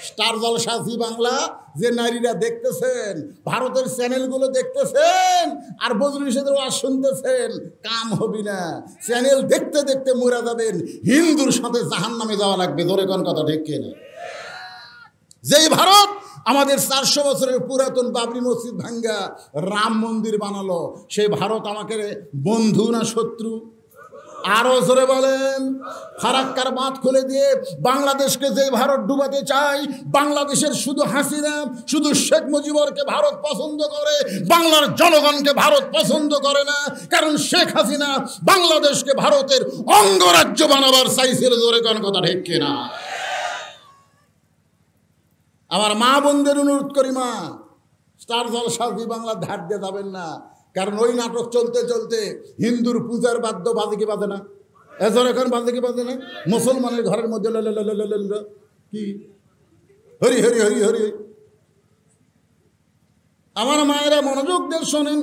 স্টার জলসা জি বাংলা যে নারীরা দেখতেছেন, ভারতের চ্যানেলগুলো দেখতেছেন আর বজলুসের ওয়াজ শুনতেছেন, কাম হবি না। চ্যানেল দেখতে দেখতে মরে যাবেন, হিন্দুর সাথে জাহান্নামে যাওয়া লাগবে। ধরে কোন কথা ঠিক কিনা? যেই ভারত আমাদের 400 বছরের পুরাতন বাবরি মসজিদ ভাঙ্গা রাম মন্দির বানালো, সেই ভারত আমাকে বন্ধু না শত্রু? আরো জোরে বলেন। ফারাক্কার বাঁধ খুলে দিয়ে বাংলাদেশকে যে ভারত ডুবাতে চায়, বাংলাদেশের শুধু হাসিনা, শুধু শেখ মুজিবরকে ভারত পছন্দ করে, বাংলার জনগণকে ভারত পছন্দ করে না। কারণ শেখ হাসিনা বাংলাদেশকে ভারতের অঙ্গরাজ্য বানাবার চাইছিল। জোরে কোন কথা ঠিক কিনা? আমার মা বোনদের অনুরোধ করি, মা স্টার জলসা জি বাংলা ধার দিয়ে যাবেন না, কারণ ওই নাটক চলতে চলতে হিন্দুর পূজার বাদ্য বাজে কি বাজে না? এজর এখন বাজে কি বাজে না? মুসলমানের ঘরের মধ্যে কি হরি হরি হরি হরি। আমার মায়েরা মনোযোগ দিয়ে শোনেন।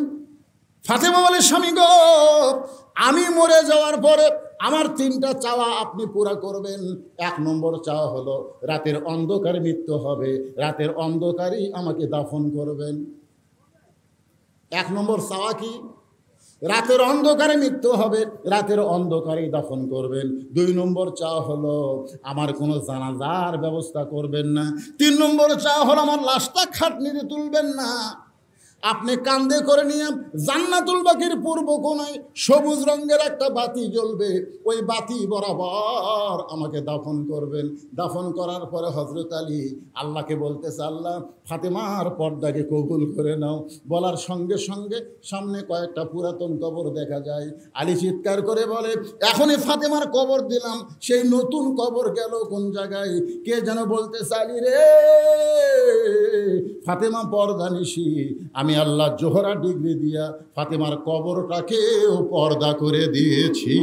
ফাতেমা বলে স্বামী গো, আমি মরে যাওয়ার পরে আমার 3টা চাওয়া আপনি পুরা করবেন। 1 নম্বর চাওয়া হলো রাতের অন্ধকারে মৃত্যু হবে, রাতের অন্ধকারেই আমাকে দাফন করবেন। 1 নম্বর চাওয়া কি? রাতের অন্ধকারে মৃত্যু হবে, রাতের অন্ধকারেই দাফন করবেন। 2 নম্বর চাওয়া হলো আমার কোনো জানাজার ব্যবস্থা করবেন না। 3 নম্বর চাওয়া হলো আমার লাশটা খাটনিতে তুলবেন না, আপনি কান্দে করে নিয়ে জান্নাতুল বাকির পূর্ব কোণায় সবুজ রঙের একটা বাতি জ্বলবে, ওই বাতি বরাবর আমাকে দাফন করবেন। দাফন করার পরে হযরত আলী আল্লাহকে বলতেছে, আল্লাহ ফাতেমার পর্দাকে কবুল করে নাও। বলার সঙ্গে সঙ্গে সামনে কয়েকটা পুরাতন কবর দেখা যায়। আলী চিৎকার করে বলে, এখনই ফাতেমার কবর দিলাম, সেই নতুন কবর গেল কোন জায়গায়? কে যেন বলতেছে, আলী রে ফাতেমা পর্দা নিশি, আমি আল্লাহ জোহরা ডিগ্রি দিয়া ফাতেমার কবরটাকেও পর্দা করে দিয়েছি।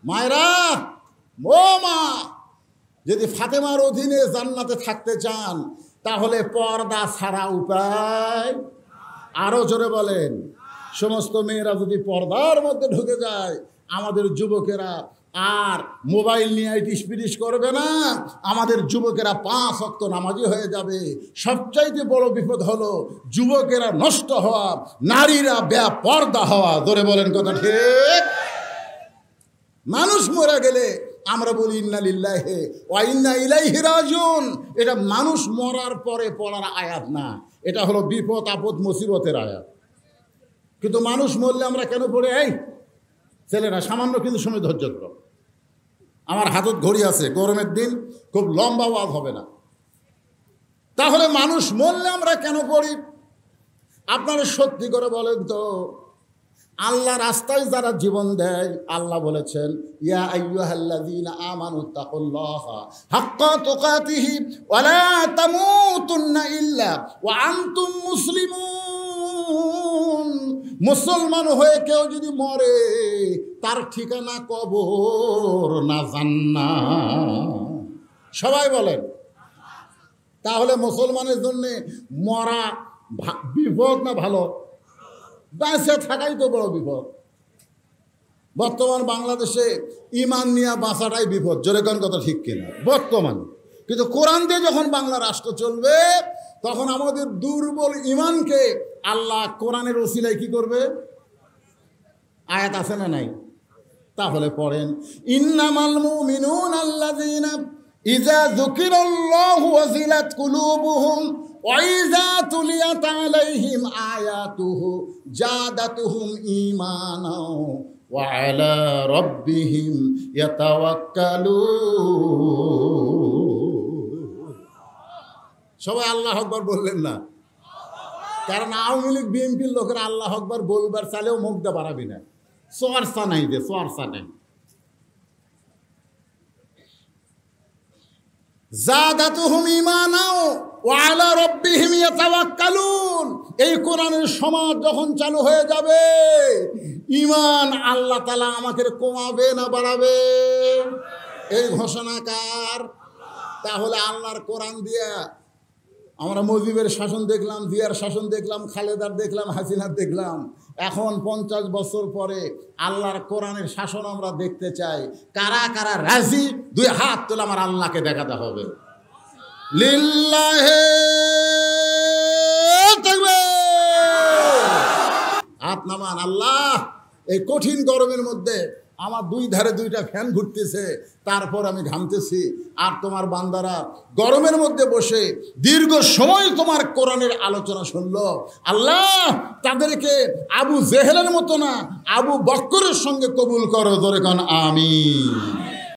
মায়েরা, ও মা, যদি ফাতেমার অধীনে জান্নাতে থাকতে চান তাহলে পর্দা ছাড়া উপায়। আরো জোরে বলেন। সমস্ত মেয়েরা যদি পর্দার মধ্যে ঢুকে যায়, আমাদের যুবকেরা আর মোবাইল নিয়ে ইটিস পিটিস করবে না। আমাদের যুবকেরা 5 ওয়াক্ত নামাজি হয়ে যাবে। সবচাইতে বড় বিপদ হলো যুবকেরা নষ্ট হওয়া, নারীরা বেপরদা হওয়া। ধরে বলেন কথা ঠিক? মানুষ মরে গেলে আমরা বলি ইন্না লিল্লাহি ওয়া ইন্না ইলাইহি রাজিউন। এটা মানুষ মরার পরে পড়ার আয়াত না, এটা হলো বিপদ আপদ মুসিবতের আয়াত। কিন্তু মানুষ মরলে আমরা কেন পড়ে? এই ছেলেরা সামান্য কিন্তু সময় ধৈর্য ধরো। আমার হাতত ঘড়ি আছে, গরমের দিন খুব লম্বা ওয়াজ হবে না। তাহলে মানুষ মরলে আমরা কেন পড়ি? আপনারা সত্যি করে বলেন তো, আল্লাহ রাস্তায় যারা জীবন দেয়, আল্লাহ বলেছেন ইয়া আইয়ুহাল্লাযীনা আমানুত্তাকুল্লাহা হাক্কা তুকাতিহি ওয়া লা তামুতুন্না ইল্লা ওয়া আনতুম মুসলিমুন। মুসলমান হয়ে কেউ যদি মরে, তার ঠিকানা কবর না জান্নাত। সবাই বলেন। তাহলে মুসলমানের জন্য মরা বিপদ না ভালো? বেঁচে থাকাই তো বড় বিপদ। বর্তমান বাংলাদেশে ইমান নিয়ে বাঁচাটাই বিপদ। জোরে কোন কথা ঠিক কিনা? বর্তমান কিন্তু কোরআন দিয়ে যখন বাংলা রাষ্ট্র চলবে, তখন আমাদের দুর্বল ইমানকে আল্লাহ কোরআনের ওসিলায় কি করবে? আয়াত আছে না নাই? তাহলে পড়েন ইন্নামাল মুমিনুনা আল্লাযীনা ইযা যুকিরাল্লাহু ওয়াজিলাত কুলুবুহুম وَإِذَا تُلِيَتْ عَلَيْهِمْ آيَاتُهُ زَادَتْهُمْ إِيمَانًا وَعَلَى رَبِّهِمْ يَتَوَكَّلُونَ। সবাই আল্লাহ আকবার বললেন না? কারণ আওয়ামী লীগ বিএনপির লোকেরা আল্লাহ আকবার বলবার চালেও মুখ দিয়ে বাড়াবি না। চর্চা নাই, যে চর্চা নেই। জাদাতুহুম ঈমানাও ওয়া আলা রাব্বিহিম ইয়াতাওয়াক্কালুন। এই কোরআনের সমাজ যখন চালু হয়ে যাবে, ঈমান আল্লাহ তাআলা আমাকে কমাবে না বাড়াবে? এই ঘোষণা কার? তাহলে আল্লাহর কোরআন দিয়া আমরা মুজিবের শাসন দেখলাম, জিয়ার শাসন দেখলাম, খালেদার দেখলাম, হাসিনার দেখলাম। এখন 50 বছর পরে আল্লাহর কোরআনের শাসন আমরা দেখতে চাই। কারা কারা রাজি? 2 হাত তুলে আমার আল্লাহকে দেখাতে হবে। লিল্লাহি তাকবীর। হাত নামান। আল্লাহ, এই কঠিন গরমের মধ্যে আমার 2 ধারে 2টা ফ্যান ঘুরতেছে, তারপর আমি ঘামতেছি, আর তোমার বান্দারা গরমের মধ্যে বসে দীর্ঘ সময় তোমার কোরআনের আলোচনা শুনলো। আল্লাহ, তাদেরকে আবু জেহেলের মতো না, আবু বকরের সঙ্গে কবুল করো। জোরে কোন আমিন।